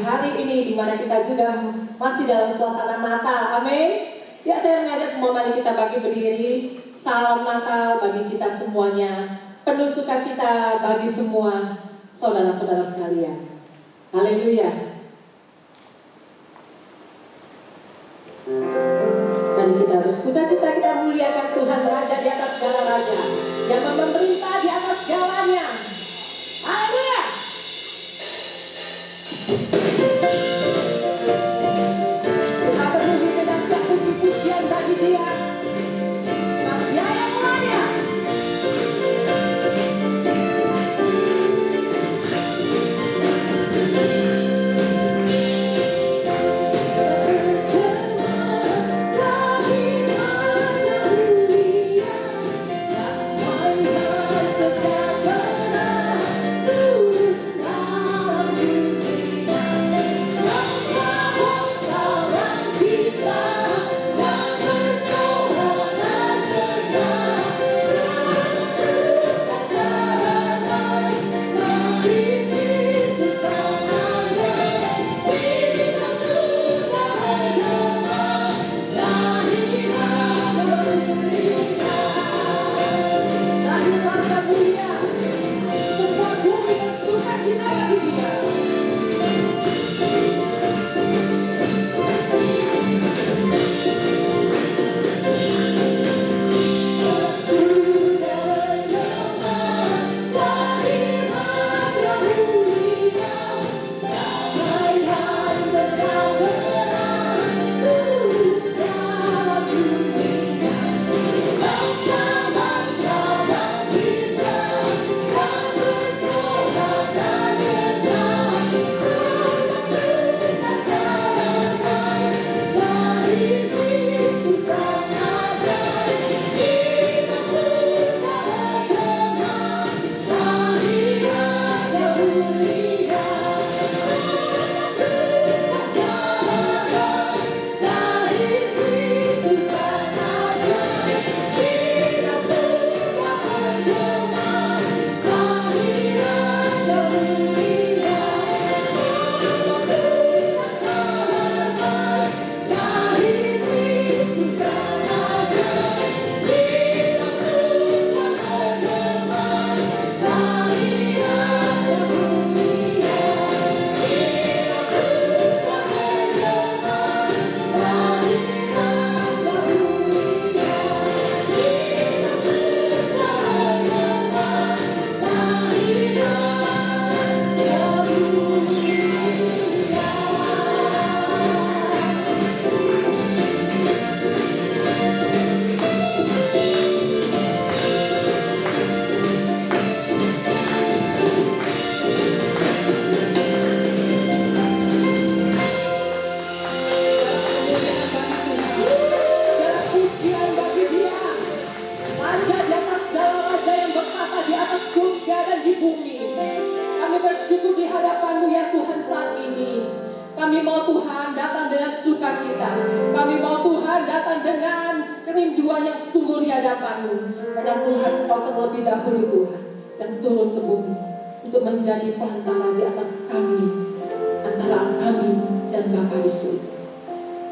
hari ini di mana kita juga masih dalam suasana Natal. Amin. Ya, saya mengajak semua, mari kita bagi berdiri. Salam Natal bagi kita semuanya. Penuh sukacita bagi semua saudara-saudara sekalian. Haleluya. Mari kita bersukacita, kita muliakan Tuhan Raja di atas segala raja, yang memerintah di atas segalanya. Haleluya. Kita penuhi dengan setiap puji-pujian bagi Dia. Dia yang mulanya. Kami mau Tuhan datang dengan sukacita. Kami mau Tuhan datang dengan kerinduan yang sungguh di hadapan-Mu. Dan Tuhan, Kau terlebih dahulu Tuhan, dan turun ke bumi untuk menjadi perantara di atas kami, antara kami dan Bapa di surga.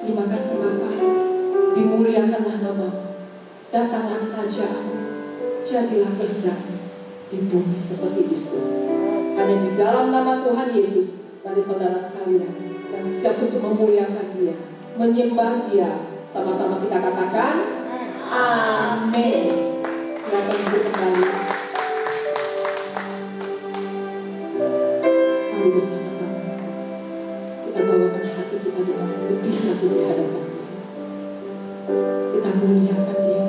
Terima kasih Bapa, dimuliakanlah nama-Mu, datanglah kerajaan-Mu, jadilah kehendak-Mu di bumi seperti di surga. Hanya di dalam nama Tuhan Yesus, mari saudara sekalian yang siap untuk memuliakan Dia, menyembah Dia, sama-sama kita katakan amin. Silakan duduk kembali. Mari bersama-sama kita bawakan hati kita dengan lebih lagi di hadapan Dia. Kita muliakan Dia,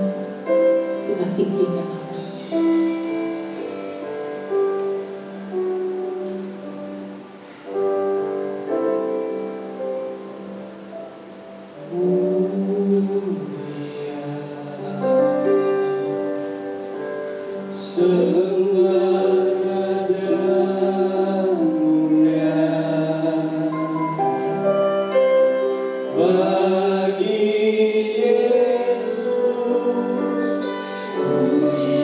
kita tinggikan nama. Bagi Yesus, puji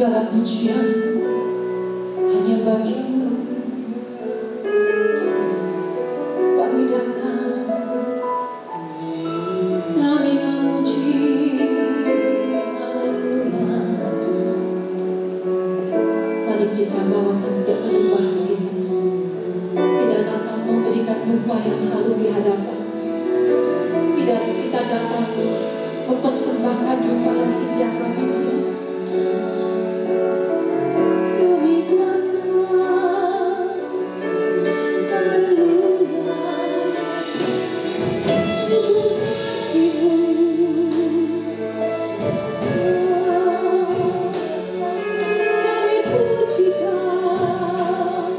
segala pujian hanya bagimu. Kami datang, kami memuji, haleluya. Mari kita bawakan setiap penyembahan kita. Kita datang memberikan dupa yang halu di hadapan. Kita datang mempersembahkan dupa yang indah bagi Dia. Kami datang, haleluya, sungguh kasih-Mu. Kami puji Kau,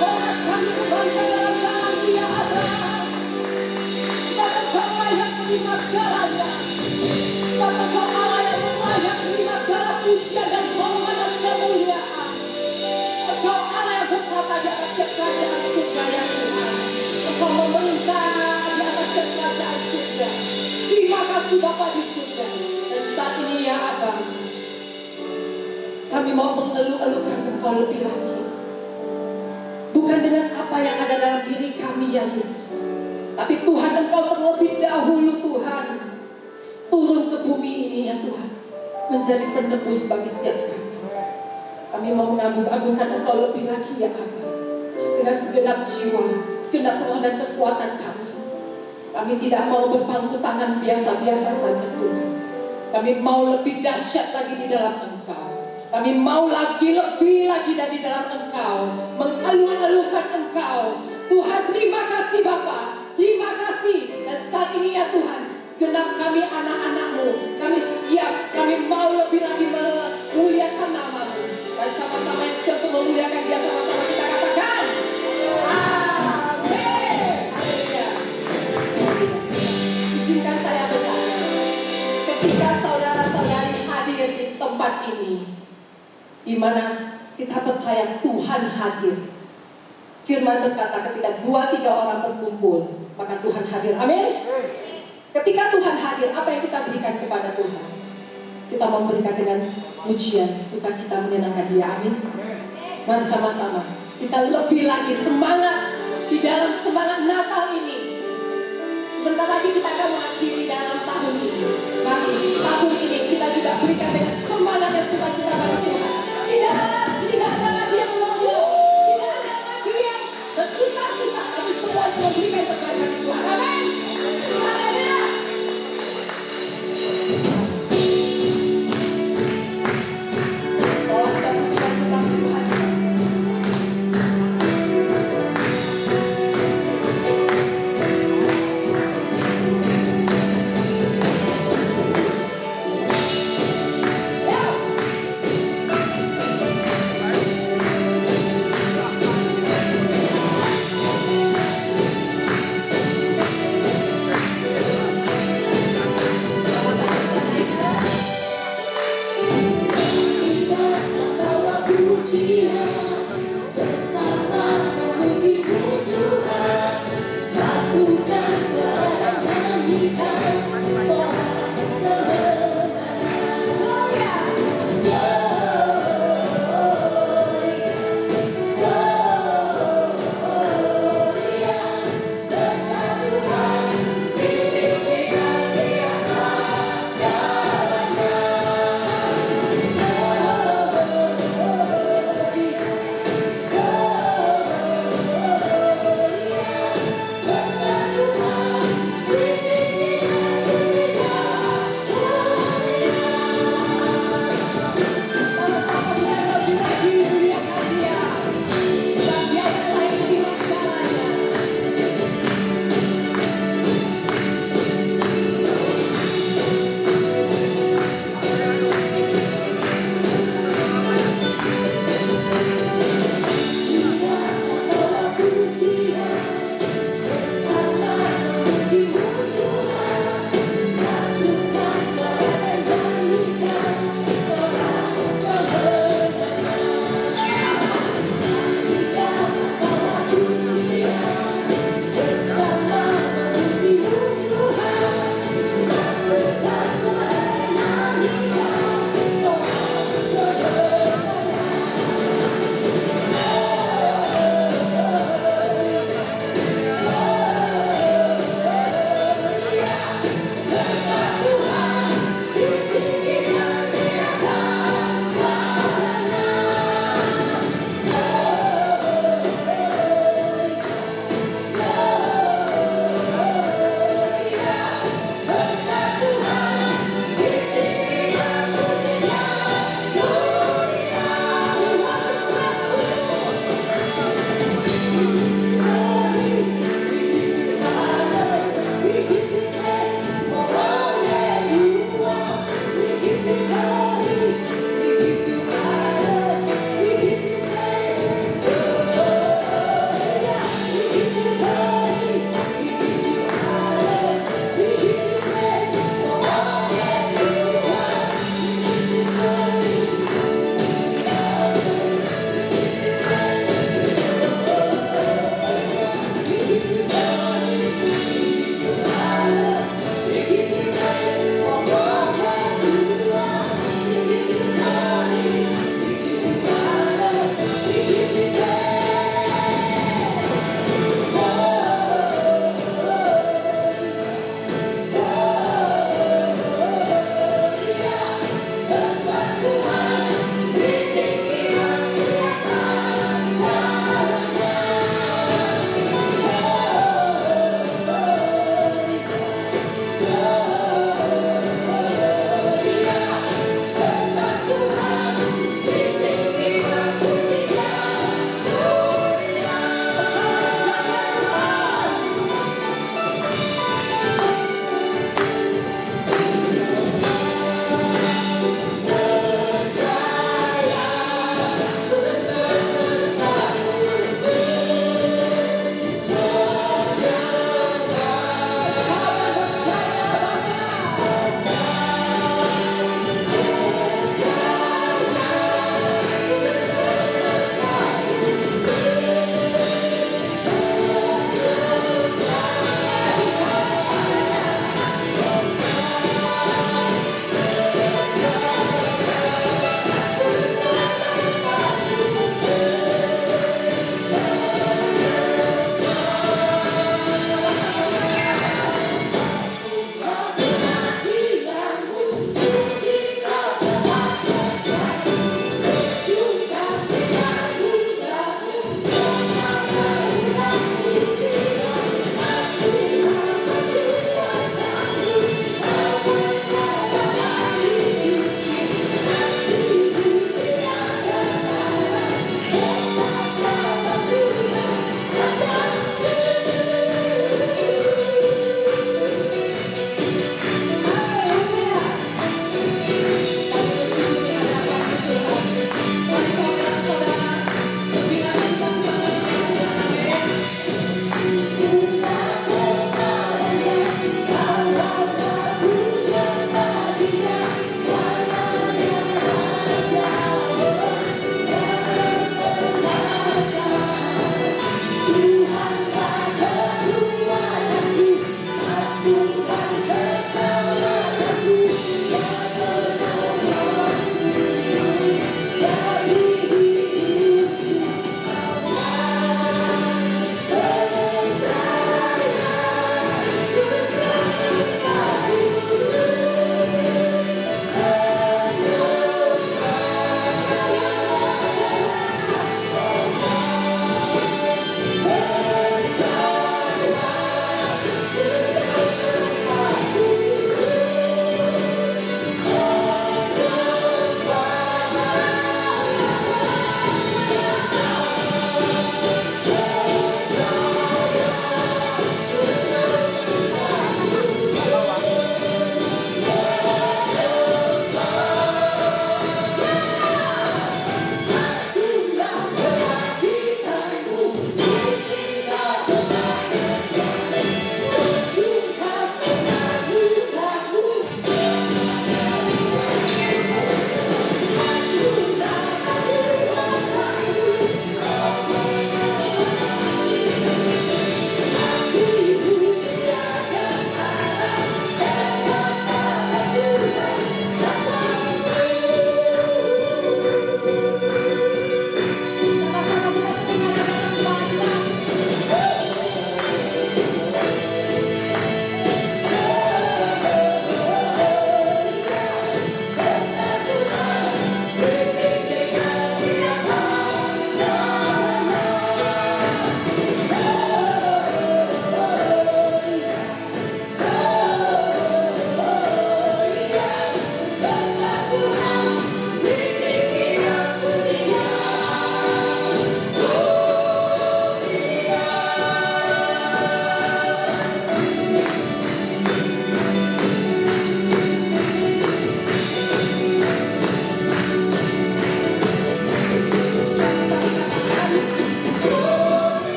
Tuhan kami kembalikan dalam tangan Dia Allah. Sebab Engkau layak terima segalanya. Sebab Engkau Allah yang layak terima segala pujian dan hormat dan kemuliaan. Engkau Allah yang berkata di atas kerajaan surga ya Tuhan. Engkau memerintah di atas kerajaan surga. Terima kasih Bapa di surga. Dan saat ini ya Abah, kami mau mengeluh-elukan Engkau lebih lagi. Bukan dengan apa yang ada dalam diri kami ya Yesus. Tapi Tuhan Engkau terlebih dahulu Tuhan turun ke bumi ini ya Tuhan. Menjadi penebus bagi setiap kami. Kami mau mengagung-agungkan Engkau lebih lagi ya Abah. Dengan segenap jiwa, segenap roh dan kekuatan kami. Kami tidak mau berpangku tangan biasa-biasa saja Tuhan. Kami mau lebih dahsyat lagi di dalam Engkau. Kami mau lagi lebih lagi dari dalam Engkau. Mengeluh-elukan Engkau. Tuhan terima kasih Bapa. Terima kasih. Dan saat ini ya Tuhan, segenap kami anak-anak-Mu, kami siap. Kami mau lebih lagi memuliakan nama-Mu. Dan sama-sama yang siap untuk memuliakan Dia, sama-sama kita katakan amin. Haleluya. Izinkan saya bertanya, ketika saudara-saudari hadir di tempat ini, di mana kita percaya Tuhan hadir. Firman berkata ketika 2-3 orang berkumpul, maka Tuhan hadir. Amin. Ketika Tuhan hadir, apa yang kita berikan kepada Tuhan? Kita memberikan dengan pujian, sukacita menyenangkan Dia. Amin. Mari sama-sama kita lebih lagi semangat di dalam semangat Natal ini. Sebentar lagi kita akan mengakhiri dalam tahun ini. Mari tahun ini kita juga berikan dengan semangat dan sukacita bagi Tuhan. Tidak ada lagi yang menonjol, tidak ada lagi yang bersusah-susah, tapi semuanya memberikan terbaik bagi Tuhan. Amin. Haleluya. Bawa dan pujian tentang Tuhan.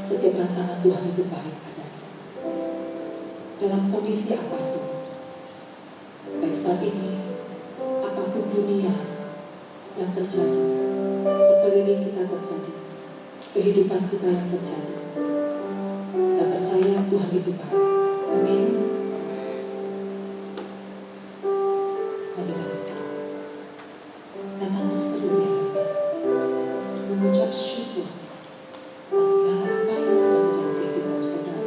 setiap rancangan Tuhan itu baik adanya. Dalam kondisi apapun, baik saat ini, apapun dunia yang terjadi, sekeliling kita terjadi, kehidupan kita yang terjadi, kita percaya Tuhan itu baik. Amin. Mari kita datang berseru di hadapan, mengucap syukur atas segala apa yang ada dalam kehidupan saudara.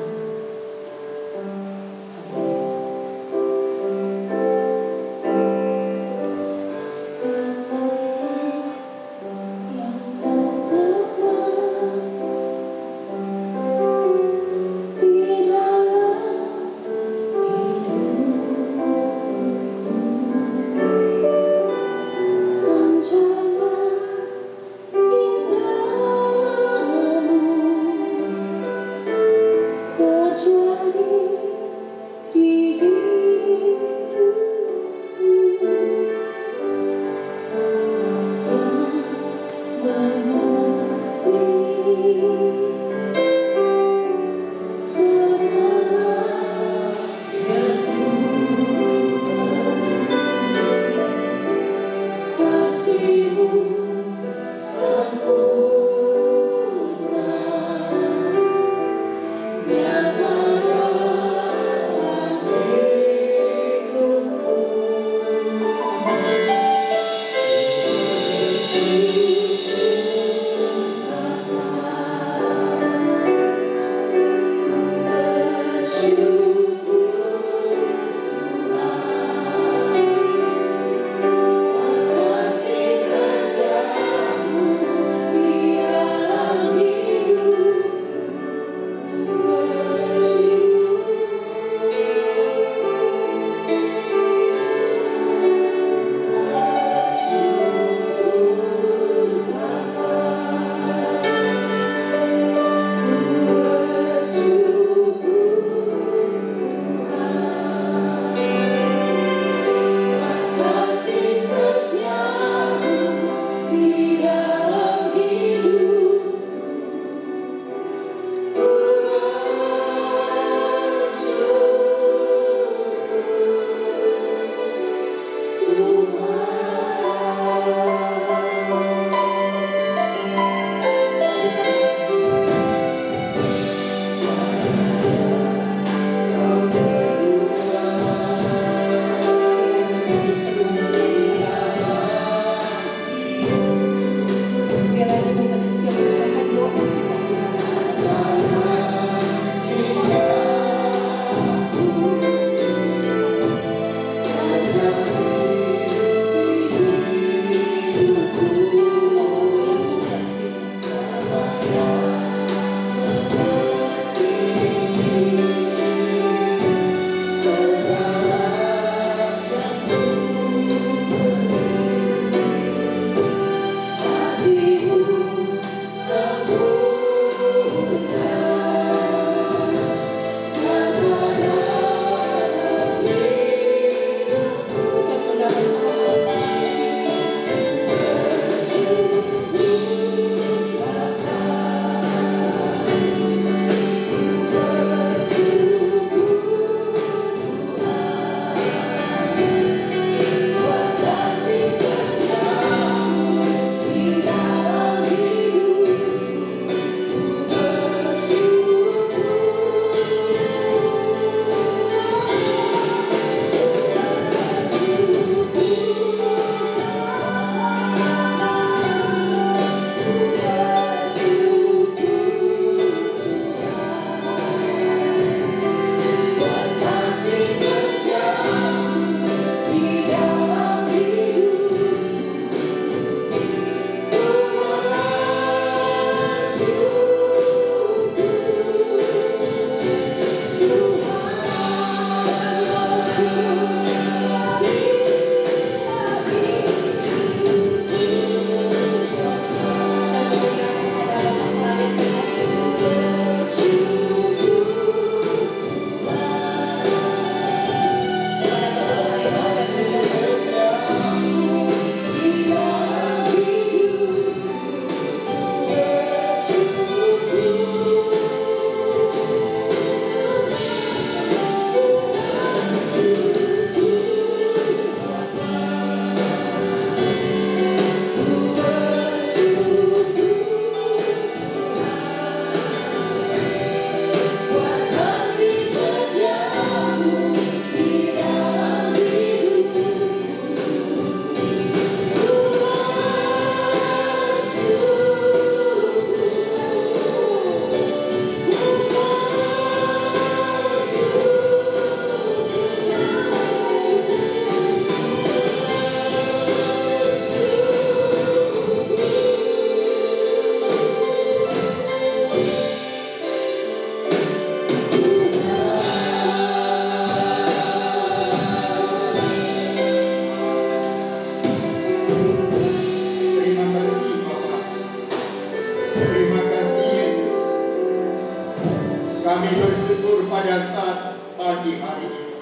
Kami bersyukur pada saat pagi hari ini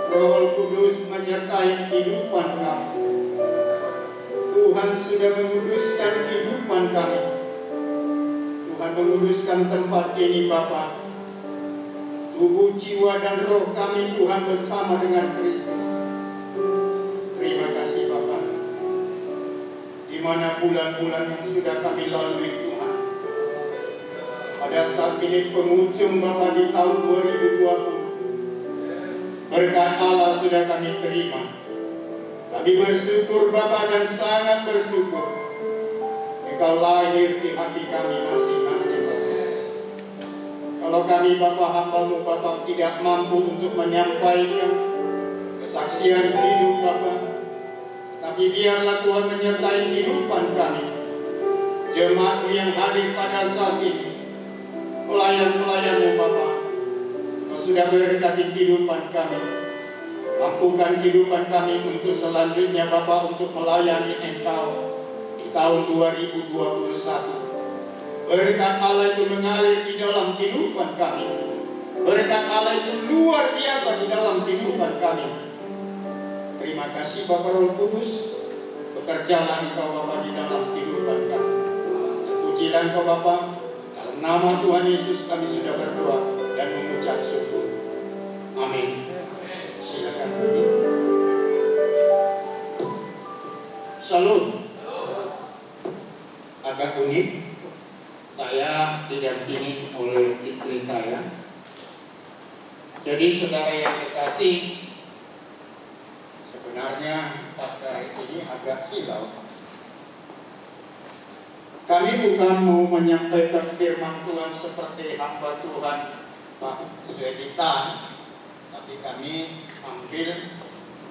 Roh Kudus menyertai kehidupan kami. Tuhan sudah menguduskan kehidupan kami. Tuhan menguduskan tempat ini Bapa. Tubuh, jiwa, dan roh kami Tuhan bersama dengan Kristus. Terima kasih Bapa. Di mana bulan-bulan yang sudah kami lalui Tuhan. Pada saat ini penghujung Bapa di tahun 2020. Berkat Allah sudah kami terima. Kami bersyukur Bapa dan sangat bersyukur. Engkau lahir di hati kami masing-masing. Kalau kami Bapa hamba-Mu Bapa tidak mampu untuk menyampaikan kesaksian hidup Bapa, tapi biarlah Tuhan menyertai kehidupan kami. Jemaat-Mu yang hadir pada saat ini, pelayan-pelayan-Mu Bapa, Kau sudah berkati kehidupan kami. Mampukan kehidupan kami untuk selanjutnya Bapa untuk melayani Engkau di tahun 2021. Berkat Allah itu mengalir di dalam kehidupan kami. Berkat Allah itu luar biasa di dalam kehidupan kami. Terima kasih Bapa Roh Kudus. Bekerjalah Engkau Bapa di dalam kehidupan kami. Pujilah Engkau Bapa. Dalam nama Tuhan Yesus kami sudah berdoa dan mengucap syukur. Amin. Silakan bunyi. Shalom. Agak unik. Saya didampingi oleh istri saya. Jadi saudara yang kekasih, sebenarnya pada ini agak silau. Kami bukan mau menyampaikan firman Tuhan seperti hamba Tuhan Pak Sueditan, tapi kami ambil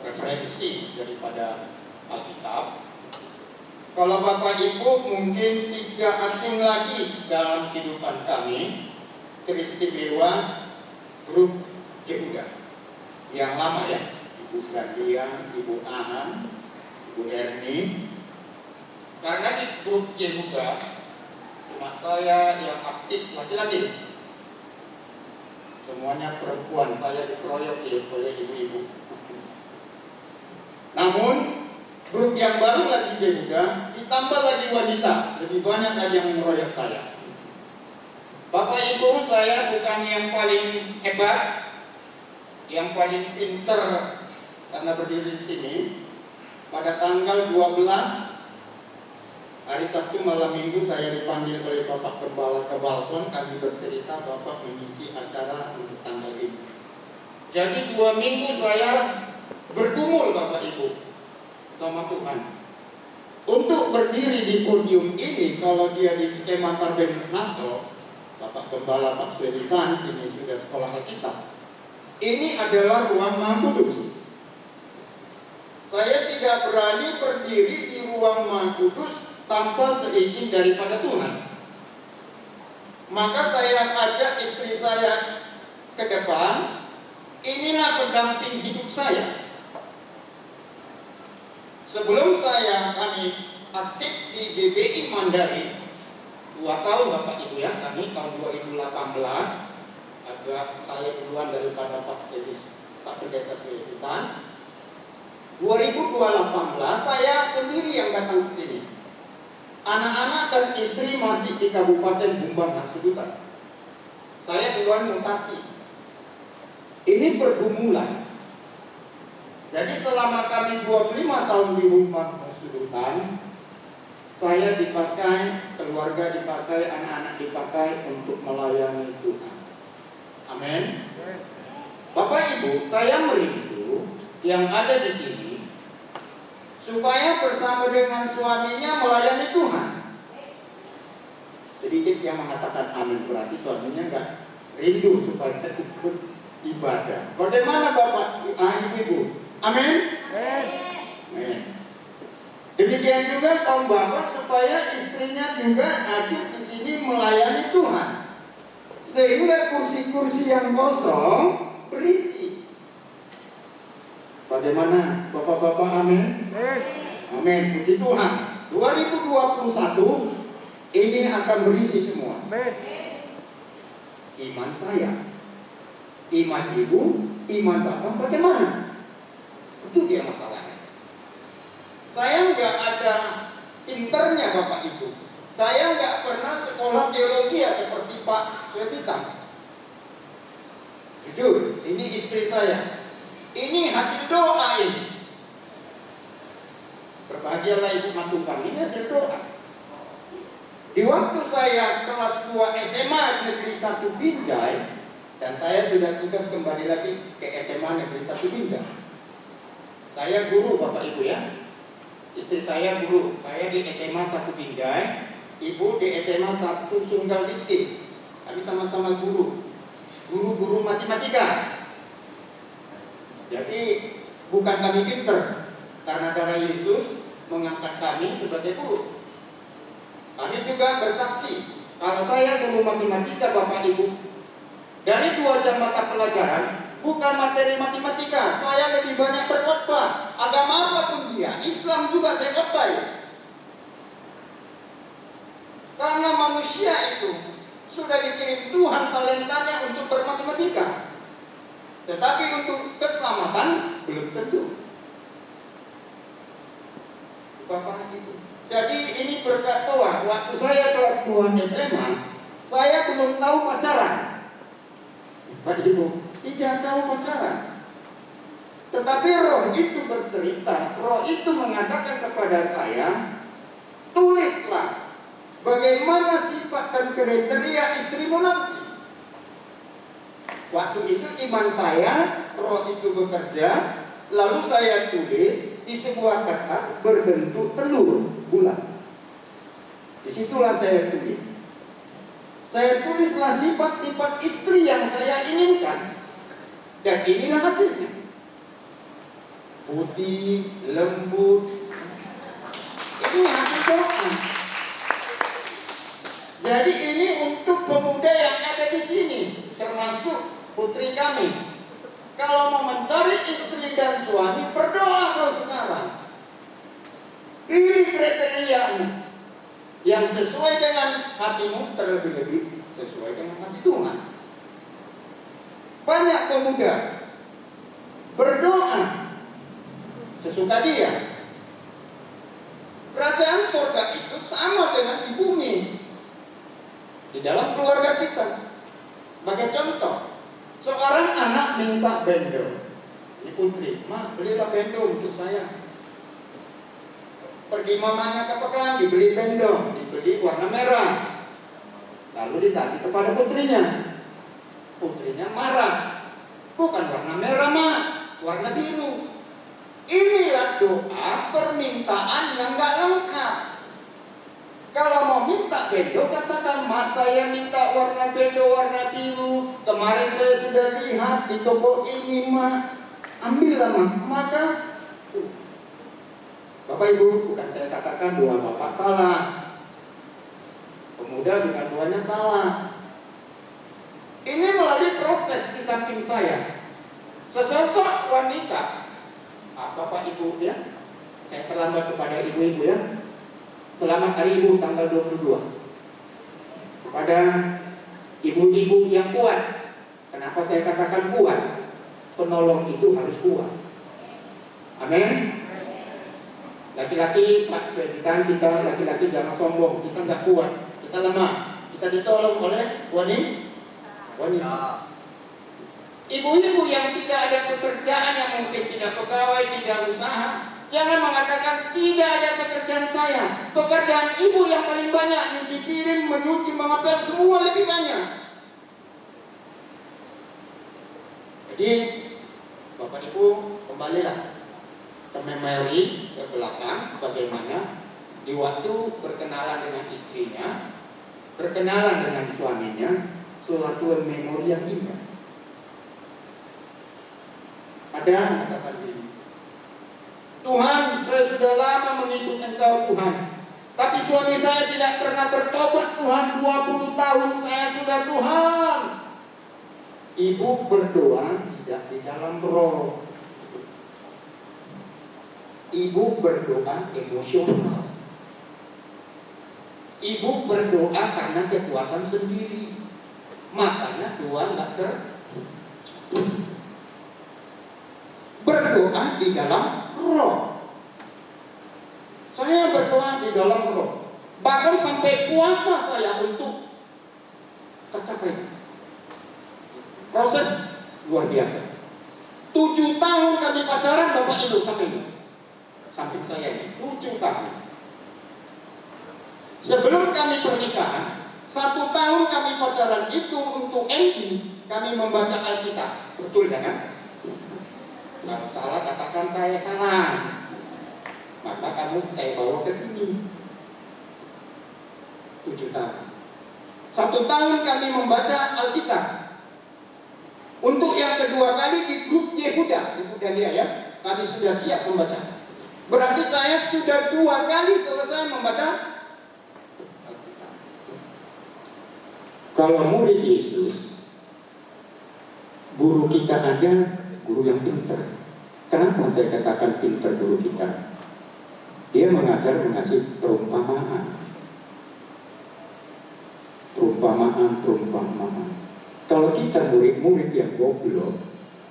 referensi daripada Alkitab. Kalau Bapak Ibu mungkin tidak asing lagi dalam kehidupan kami, teristimewa grup Jehuda yang lama ya, Ibu Gandian, Ibu Anan, Ibu Erni. Karena di grup Jehuda cuma saya yang aktif laki-laki, semuanya perempuan. Saya dikeroyok oleh ibu-ibu. Namun grup yang baru lagi Jehuda, ditambah lagi wanita, lebih banyak lagi yang mengeroyok saya. Bapak Ibu, saya bukan yang paling hebat, yang paling pinter karena berdiri di sini. Pada tanggal 12 hari Sabtu malam Minggu saya dipanggil oleh Bapak Gembala ke balkon. Kami bercerita Bapak mengisi acara untuk tanggal ini. Jadi 2 minggu saya bergumul Bapak Ibu sama Tuhan untuk berdiri di podium ini. Kalau dia di skema tabernakel, Bapak Gembala Pak Sueditan ini sudah sekolah Alkitab. Ini adalah ruang Maha Kudus. Saya tidak berani berdiri di ruang Maha Kudus tanpa seizin daripada Tuhan. Maka saya ajak istri saya ke depan. Inilah pendamping hidup saya. Sebelum kami aktif di GBI Mandarin 2 tahun Bapak Ibu ya, kami tahun 2018, agak saya duluan daripada Pak Pendeta Sueditan. 2018 saya sendiri yang datang ke sini. Anak-anak dan istri masih di Kabupaten Bumbang Hasudutan. Saya duluan mutasi. Ini pergumulan. Jadi selama kami 25 tahun di rumah Hasudutan, saya dipakai, keluarga dipakai, anak-anak dipakai untuk melayani Tuhan. Amin. Bapak Ibu, saya merindu yang ada di sini supaya bersama dengan suaminya melayani Tuhan. Sedikit yang mengatakan amin, berarti suaminya enggak rindu supaya ikut ibadah. Bagaimana Bapak Ibu? Amin. Amin. Demikian juga kaum bapak supaya istrinya juga hadir di sini melayani Tuhan, sehingga kursi-kursi yang kosong berisi. Bagaimana bapak-bapak? Amin. Amin. Puji Tuhan. 2021 ini akan berisi semua. iman saya. Iman ibu, iman bapak bagaimana? Itu dia masalahnya. Saya nggak ada pinternya bapak ibu. Saya nggak pernah sekolah teologi ya seperti Pak Swetita. Jujur, ini istri saya. Ini hasil doa ini. Berbahagialah ibu matungkang, ini hasil doa. Di waktu saya kelas 2 SMA Negeri 1 Binjai, dan saya sudah tugas kembali lagi ke SMA Negeri 1 Binjai. Saya guru Bapak Ibu ya. Istri saya guru. Saya di SMA 1 Binjai, ibu di SMA 1 Sunggal Diski. Kami sama-sama guru. Guru-guru matematika. Jadi bukan kami pinter, karena darah Yesus mengangkat kami sebagai guru. Kami juga bersaksi, kalau saya guru matematika Bapak Ibu, dari 2 jam mata pelajaran, bukan materi matematika, saya lebih banyak berkhotbah. Agama apapun dia, Islam juga saya khotbah. Karena manusia itu sudah dikirim Tuhan talentanya untuk bermatematika, tetapi untuk keselamatan belum tentu. Bapak Ibu. Jadi ini berkat Tuhan. Waktu saya kelas 2 SMA, saya belum tahu pacaran. Bapak Ibu, tidak tahu pacaran. Tetapi roh itu bercerita, roh itu mengatakan kepada saya, tulislah bagaimana sifat dan kriteria istrimu nanti. Waktu itu iman saya, roh itu bekerja, lalu saya tulis di sebuah kertas berbentuk telur bulat. Disitulah saya tulis. Saya tulislah sifat-sifat istri yang saya inginkan. Dan inilah hasilnya. Putih, lembut. Ini hasil doa. Jadi ini untuk pemuda yang ada di sini, termasuk putri kami. Kalau mau mencari istri dan suami, berdoa kalau sekarang. Pilih kriteria yang sesuai dengan hatimu, terlebih-lebih sesuai dengan hati Tuhan. Banyak pemuda berdoa sesuka dia. Kerajaan surga itu sama dengan di bumi. Di dalam keluarga kita. Sebagai contoh, seorang anak minta bendo. Ini putri, "Ma, belilah bendo untuk saya." Pergi mamanya ke pekan, dibeli bendo, dibeli warna merah. Lalu dikasih kepada putrinya. Putrinya marah. "Bukan warna merah, Ma, warna biru." Inilah doa permintaan yang gak lengkap. Kalau mau minta bendo, katakan, "Ma, saya minta warna bendo warna biru. Kemarin saya sudah lihat di toko ini, Ma. Ambillah, Ma." Maka Bapak Ibu, bukan saya katakan doa Bapak salah. Pemuda bukan doanya salah. Ini melalui proses di samping saya. Sesosok wanita. Bapak Ibu ya, saya terlambat kepada ibu-ibu ya. Selamat Hari Ibu tanggal 22. Kepada ibu-ibu yang kuat. Kenapa saya katakan kuat? Penolong itu harus kuat. Amin. Laki-laki, Pak Fedikan, kita laki-laki jangan sombong. Kita nggak kuat, kita lemah. Kita ditolong oleh wanita. Ibu-ibu yang tidak ada pekerjaan, yang mungkin tidak pegawai, tidak usaha, jangan mengatakan tidak ada pekerjaan saya. Pekerjaan ibu yang paling banyak, nyuci piring, menyuci, mengepel, semua lebih banyak. Jadi Bapak Ibu kembalilah ke memori ke belakang, bagaimana di waktu berkenalan dengan istrinya, berkenalan dengan suaminya, suatu memori yang indah. Ada mengatakan ini, "Tuhan, saya sudah lama mengikut Engkau Tuhan, tapi suami saya tidak pernah bertobat Tuhan, 20 tahun saya sudah Tuhan." Ibu berdoa tidak di dalam roh. Ibu berdoa emosional. Ibu berdoa karena kekuatan sendiri. Makanya Tuhan nggak berdoa di dalam roh. Saya berdoa di dalam roh. Bahkan sampai puasa saya untuk tercapai. Proses luar biasa. 7 tahun kami pacaran, Bapak Ibu, sampai ini. Samping saya ini 7 tahun. Sebelum kami pernikahan, 1 tahun kami pacaran itu untuk MD, kami membaca Alkitab. Betul kan? Kalau salah katakan saya salah. Maka kamu saya bawa ke sini. 7 tahun. 1 tahun kami membaca Alkitab. Untuk yang kedua kali di grup Yehuda, Ibu Dalia ya, kami sudah siap membaca. Berarti saya sudah 2 kali selesai membaca Alkitab. Kalau murid Yesus, guru kita aja guru yang pintar. Kenapa saya katakan pintar guru kita? Dia mengajar mengasih perumpamaan. Kalau kita murid-murid yang goblok,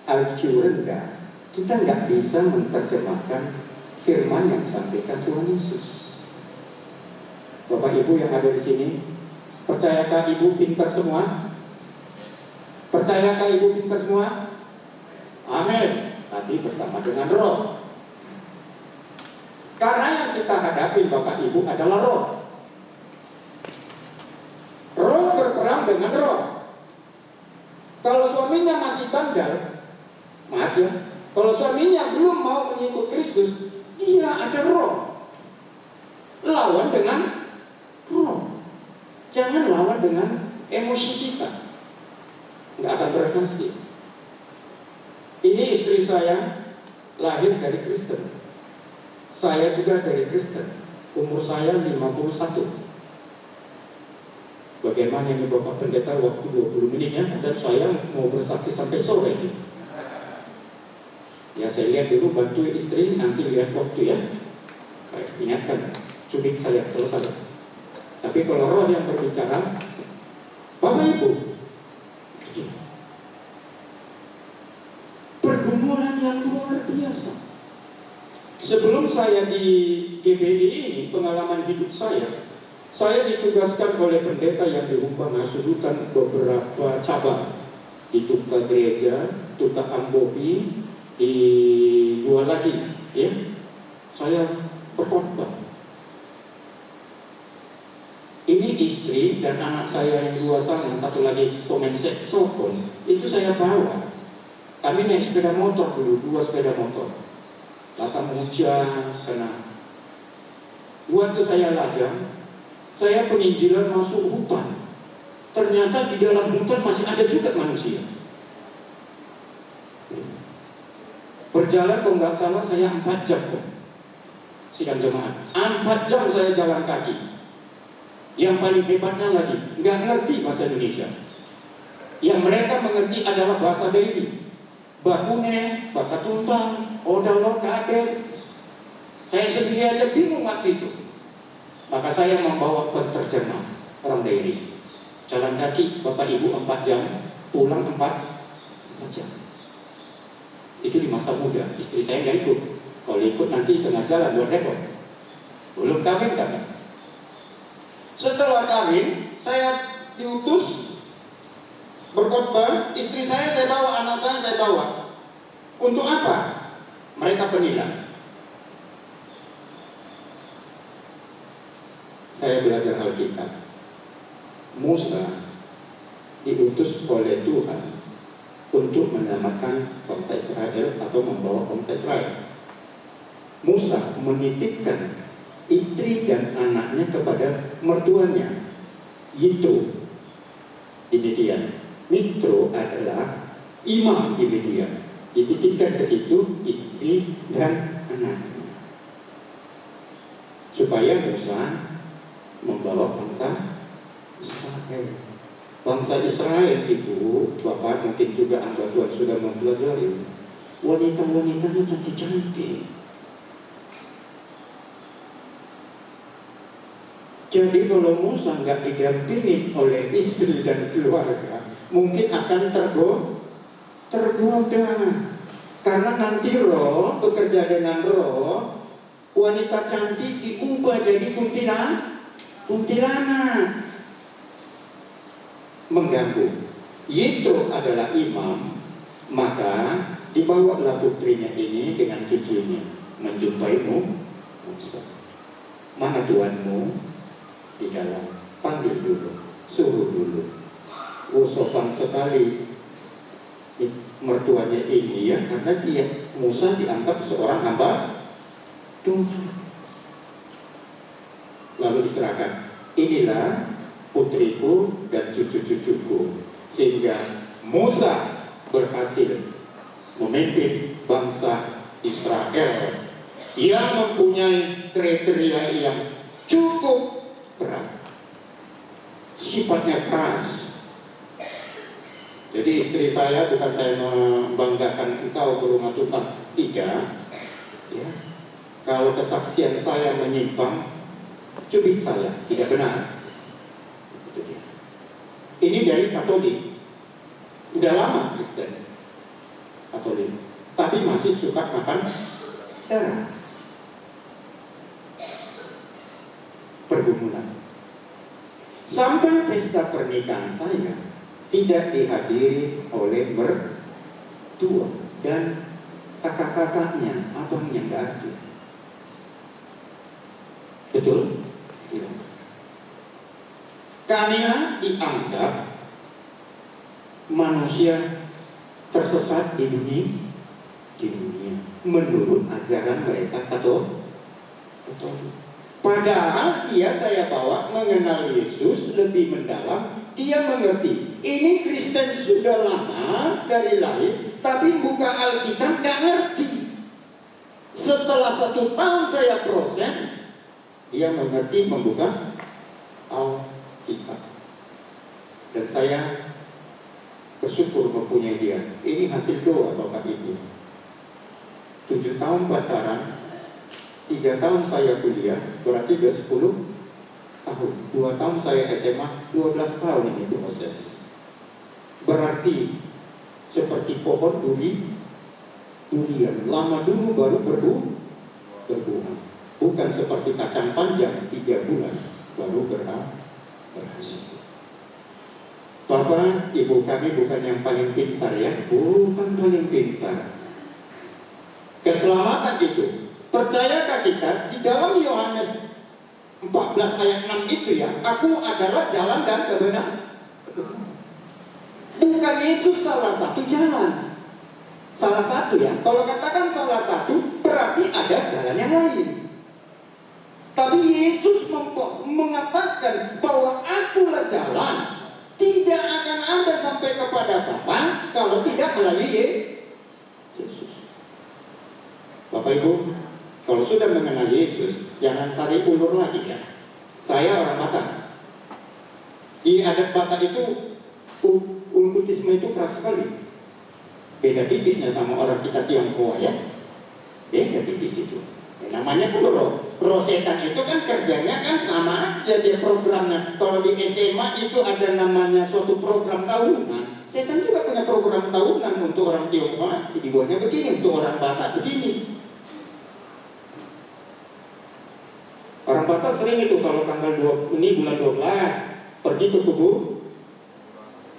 IQ rendah, kita nggak bisa menerjemahkan firman yang disampaikan Tuhan Yesus. Bapak Ibu yang ada di sini, percayakah Ibu pintar semua? Percayakah Ibu pintar semua? Amin. Tapi bersama dengan roh. Karena yang kita hadapi Bapak Ibu adalah roh. Roh berperang dengan roh. Kalau suaminya masih bandel, maaf ya, kalau suaminya belum mau mengikut Kristus, dia ada roh. Lawan dengan roh. Jangan lawan dengan emosi kita. Nggak akan berhasil. Ini istri saya lahir dari Kristen. Saya juga dari Kristen. Umur saya 51. Bagaimana ini Bapak Pendeta, waktu 20 menit ya, dan saya mau bersaksi sampai sore ini. Ya saya lihat dulu, bantu istri, nanti lihat waktu ya. Saya ingatkan, cubit saya selesai. Tapi kalau roh yang berbicara, Bapak Ibu, pergumulan yang luar biasa. Sebelum saya di GBI ini, pengalaman hidup saya ditugaskan oleh pendeta yang diubah ngasudutan beberapa cabang di Tuka Gereja, Tuka Ambobi, di 2 lagi, ya. Saya berkhotbah. Ini istri dan anak saya yang 2 sana, 1 lagi pemain saxophone, itu saya bawa. Kami naik sepeda motor dulu, 2 sepeda motor. Datang hujan, kena. Waktu saya lajang, saya penginjilan masuk hutan. Ternyata di dalam hutan masih ada juga manusia. Berjalan kalau nggak salah saya 4 jam kok. Sidang jemaat. 4 jam saya jalan kaki. Yang paling hebatnya lagi, nggak ngerti bahasa Indonesia. Yang mereka mengerti adalah bahasa Dairi. Bakune, Bakatuntang, Odalo, Kade. Saya sendiri aja bingung waktu itu. Maka saya membawa penterjemah orang Dairi. Jalan kaki Bapak Ibu 4 jam, pulang 4 jam. Itu di masa muda. Istri saya nggak ikut. Kalau ikut nanti tengah jalan buat repot. Belum kawin kami. Setelah kawin, saya diutus berkhotbah. Istri saya bawa, anak saya bawa. Untuk apa? Mereka penilai. Saya belajar Alkitab. Musa diutus oleh Tuhan untuk menyelamatkan bangsa Israel atau membawa bangsa Israel. Musa menitipkan istri dan anaknya kepada mertuanya, Yitro di Midian. Yitro adalah imam di Midian. Dititipkan ke situ istri dan anaknya, supaya Musa membawa bangsa Israel. Bangsa Israel itu, Bapak mungkin juga hamba Tuhan sudah mempelajari, wanita-wanitanya cantik-cantik. Jadi kalau Musa nggak didampingi oleh istri dan keluarga, mungkin akan tergoda. Karena nanti roh bekerja dengan roh, wanita cantik diubah jadi kuntilanak, mengganggu. Yitro adalah imam, maka dibawalah putrinya ini dengan cucunya menjumpai Musa. Mana tuanmu? Di dalam. Panggil dulu, suruh dulu. Sopan sekali mertuanya ini ya, karena dia Musa dianggap seorang hamba Tuhan. Lalu diserahkan, inilah putriku dan cucu-cucuku, sehingga Musa berhasil memimpin bangsa Israel yang mempunyai kriteria yang cukup berat, sifatnya keras. Jadi istri saya, bukan saya membanggakan engkau berumah Tuhan, tidak ya. Kalau kesaksian saya menyimpang, cubit saya, tidak benar. Ini dari Katolik, udah lama Kristen Katolik, tapi masih suka makan darah. Pergumulan. Sampai pesta pernikahan saya tidak dihadiri oleh mertua dan kakak-kakaknya, abangnya nggak ada. Betul? Tidak. Kamilah dianggap manusia tersesat di dunia menurut ajaran mereka Katolik. Padahal dia saya bawa mengenal Yesus lebih mendalam. Dia mengerti, ini Kristen sudah lama dari lahir, tapi buka Alkitab gak ngerti. Setelah 1 tahun saya proses, dia mengerti membuka Alkitab. Dan saya bersyukur mempunyai dia. Ini hasil doa Bapak Ibu. 7 tahun pacaran, 3 tahun saya kuliah, berarti udah 10 tahun. 2 tahun saya SMA, 12 tahun ini proses. Berarti seperti pohon durian, lama dulu baru berbuah. Bukan seperti kacang panjang 3 bulan baru berhasil. Bapak, Ibu kami bukan yang paling pintar ya, bukan paling pintar. Keselamatan itu, percayakah kita di dalam Yohanes 14 ayat 6 itu ya, aku adalah jalan dan kebenaran. Bukan Yesus salah satu jalan, salah satu ya. Kalau katakan salah satu, berarti ada jalan yang lain. Tapi Yesus mengatakan bahwa akulah jalan, tidak akan ada sampai kepada Bapa kalau tidak melalui Yesus. Bapak Ibu, kalau sudah mengenal Yesus, jangan tarik ulur lagi ya. Saya orang Batak. Di adat Batak itu ulkutisme itu keras sekali. Beda tipisnya sama orang kita Tionghoa ya. Beda tipis itu. Namanya kan roh setan itu kan kerjanya kan sama aja dia programnya. Kalau di SMA itu ada namanya suatu program tahunan. Setan juga punya program tahunan untuk orang Tionghoa. Dibuatnya begini, untuk orang Batak begini. Orang Batak sering itu kalau tanggal 2 ini bulan 12 pergi ke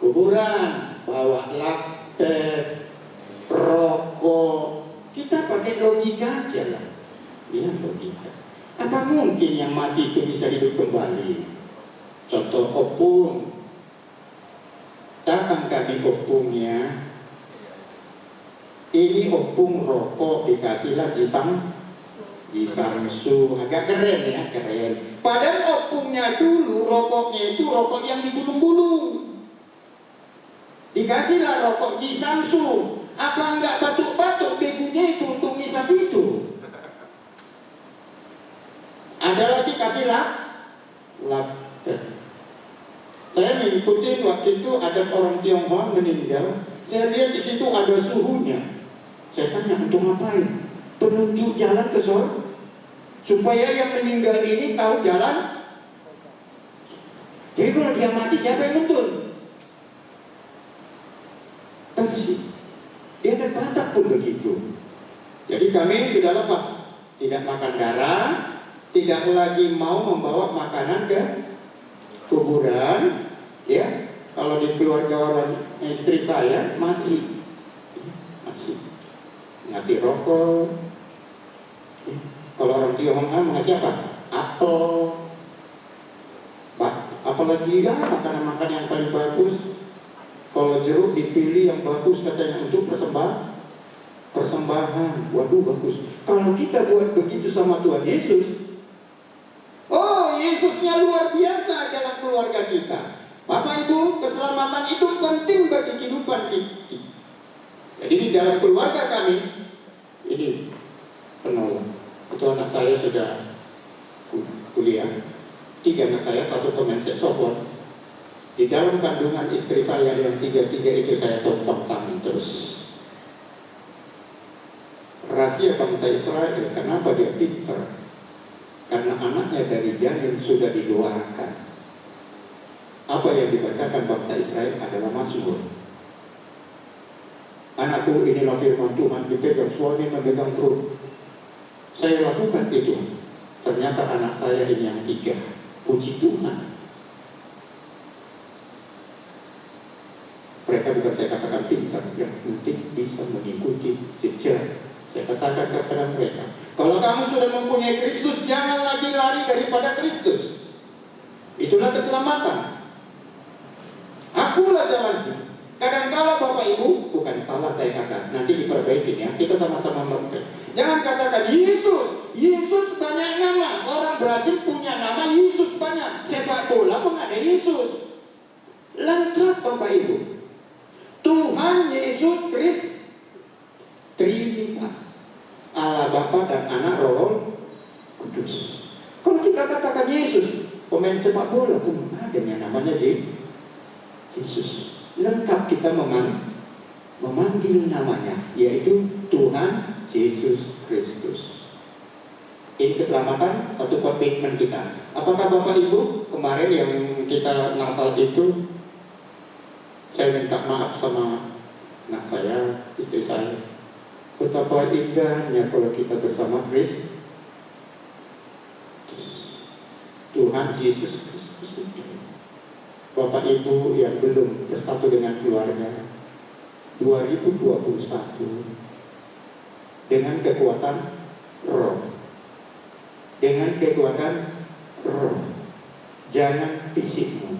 kuburan, bawa laptop, rokok. Kita pakai logika aja lah. Ya logika. Apa mungkin yang mati itu bisa hidup kembali? Contoh opung. Datang kami opungnya. Ini opung rokok dikasihlah Jisamsu, agak keren ya, keren. Padahal opungnya dulu, rokoknya itu rokok yang digulung-gulung. Dikasihlah rokok Jisamsu. Apa enggak batuk-batuk begunya itu untuk ngisap itu? Ada lagi kasihlah laptop. Saya mengikuti waktu itu ada orang Tionghoa meninggal. Saya lihat di situ ada suhunya. Saya tanya, untuk ngapain? Penunjuk jalan ke surga, supaya yang meninggal ini tahu jalan. Jadi kalau dia mati siapa yang nuntun? kami sudah lepas, tidak makan darah, tidak lagi mau membawa makanan ke kuburan. Ya, kalau di keluarga orang istri saya masih ngasih rokok. Kalau orang Tionghoa ngasih apa? Apel. Apalagi ya makanan-makanan yang paling bagus. Kalau jeruk dipilih yang bagus katanya untuk persembahan. Waduh, bagus. Kalau kita buat begitu sama Tuhan Yesus, oh, Yesusnya luar biasa dalam keluarga kita. Bapak Ibu, keselamatan itu penting bagi kehidupan kita. Jadi di dalam keluarga kami ini penolong. Itu anak saya sudah kuliah. 3 anak saya, 1 pemain saxophone. Di dalam kandungan istri saya yang 3 itu saya topang tangan terus. Rahasia bangsa Israel, kenapa dia pintar? Karena anaknya dari janin sudah didoakan. Apa yang dibacakan bangsa Israel adalah Mazmur. Anakku, inilah firman Tuhan, dipegang suami memegang perut. Saya lakukan itu. Ternyata anak saya ini yang 3. Puji Tuhan. Mereka bukan saya katakan pintar, yang penting bisa mengikuti jejak. Saya katakan kepada mereka, kalau kamu sudah mempunyai Kristus, jangan lagi lari daripada Kristus. Itulah keselamatan. Akulah jalannya. Kadang-kala Bapak Ibu, bukan salah saya katakan, nanti diperbaiki ya, kita sama-sama mengerti. Jangan katakan Yesus banyak nama. Orang Brazil punya nama Yesus banyak. Sepak bola pun ada Yesus. Lengkap Bapak Ibu. Tuhan Yesus Kristus, Trinitas, Allah Bapa dan Anak Roh Kudus. Kalau kita katakan Yesus, pemain sepak bola pun ada yang namanya Yesus. Lengkap kita memanggil namanya, yaitu Tuhan Yesus Kristus. Ini keselamatan, satu komitmen kita. Apakah Bapak Ibu kemarin yang kita Natal itu, saya minta maaf sama anak saya, istri saya. Betapa indahnya kalau kita bersama Kristus, Tuhan Yesus Kristus. Bapak Ibu yang belum bersatu dengan keluarga, 2021 dengan kekuatan roh, jangan fisikmu.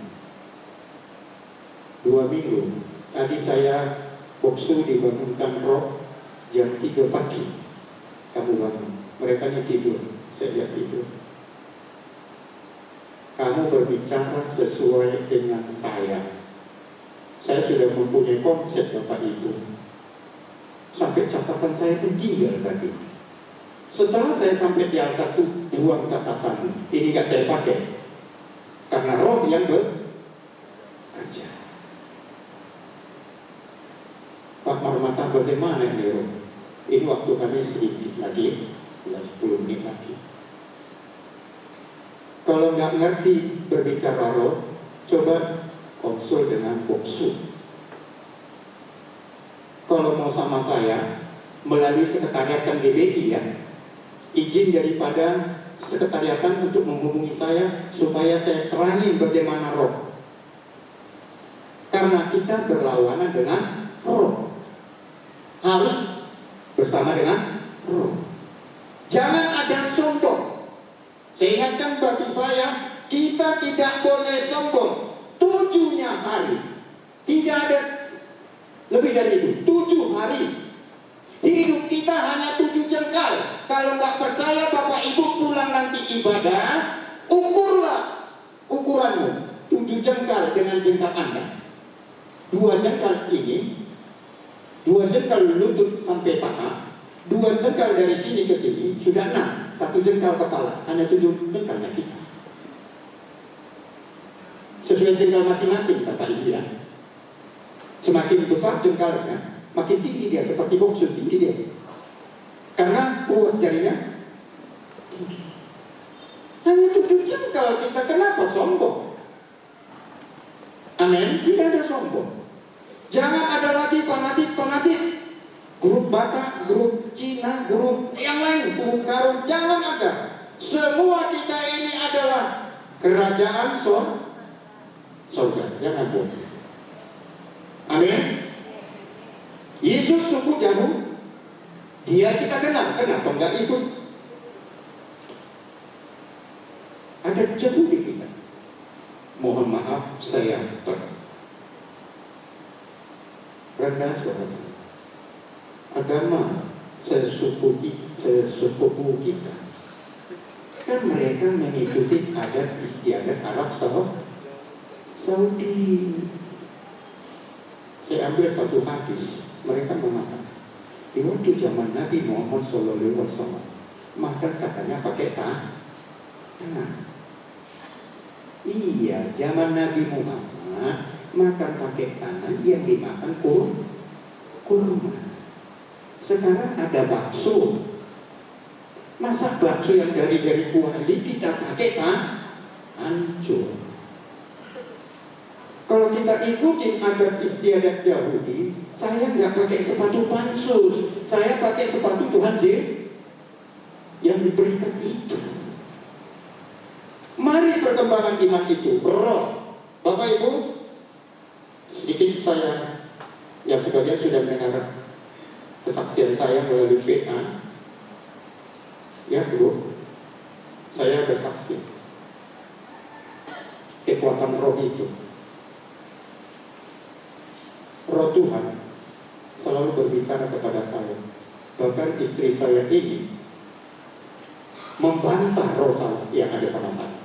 2 minggu tadi saya boksu dibangunkan roh jam 3 pagi. Kamu bangun, mereka tidur, saya lihat tidur. Kamu berbicara sesuai dengan saya. Saya sudah mempunyai konsep Bapak Ibu. Sampai catatan saya pun tinggal tadi. Setelah saya sampai di altar itu, buang catatan. Ini gak saya pakai. Karena roh yang bekerja. Pak Marmata, bagaimana ini roh? Ini waktu kami sedikit lagi, 10 menit lagi. Kalau nggak ngerti berbicara roh, coba konsul dengan boksu. Kalau mau sama saya, melalui sekretariatan GBI ya, izin daripada sekretariatan untuk menghubungi saya, supaya saya terangin bagaimana roh. Karena kita berlawanan dengan roh, harus bersama dengan roh. Jangan ada sombong. Saya ingatkan bagi saya, kita tidak boleh sombong. 7-nya hari, tidak ada lebih dari itu. 7 hari. Hidup kita hanya 7 jengkal. Kalau nggak percaya Bapak Ibu pulang nanti ibadah, ukurlah ukuranmu. 7 jengkal dengan jengkal Anda. 2 jengkal ini, 2 jengkal lutut sampai paha, 2 jengkal dari sini ke sini, sudah 6. 1 jengkal kepala, hanya 7 jengkalnya kita. Sesuai jengkal masing-masing, Bapak Ibu bilang. Semakin besar jengkalnya, makin tinggi dia, seperti boksu tinggi dia. Karena ruas jarinya tinggi. Hanya 7 jengkal kita, kenapa sombong? Amin, tidak ada sombong. Jangan ada lagi fanatik. grup Batak, grup Cina, grup yang lain, grup Karo, jangan ada. Semua kita ini adalah kerajaan surga. Jangan buat. Amin. Yesus suku jauh, dia kita kenal. Kenapa enggak ikut? Ada cepu di kita. Mohon maaf, saya rendah suara. Agama sesuku kita. Kan mereka mengikuti adat istiadat Arab Saudi. Saya ambil satu hadis. Mereka mengatakan di waktu zaman Nabi Muhammad SAW makan katanya pakai tangan. Iya, zaman Nabi Muhammad makan pakai tangan, yang dimakan kurma. Sekarang ada bakso. Masa bakso yang dari kuali kita pakai hancur. Kalau kita ikutin adat istiadat Yahudi, saya nggak pakai sepatu pansus, saya pakai sepatu Tuhan yang diberikan itu. Mari perkembangan iman itu, roh. Bapak Ibu, sedikit saya yang sebagian sudah mendengar kesaksian saya melalui VA. Ya Bu, saya bersaksi kekuatan roh itu. Roh Tuhan selalu berbicara kepada saya. Bahkan istri saya ini membantah roh saya yang ada sama saya.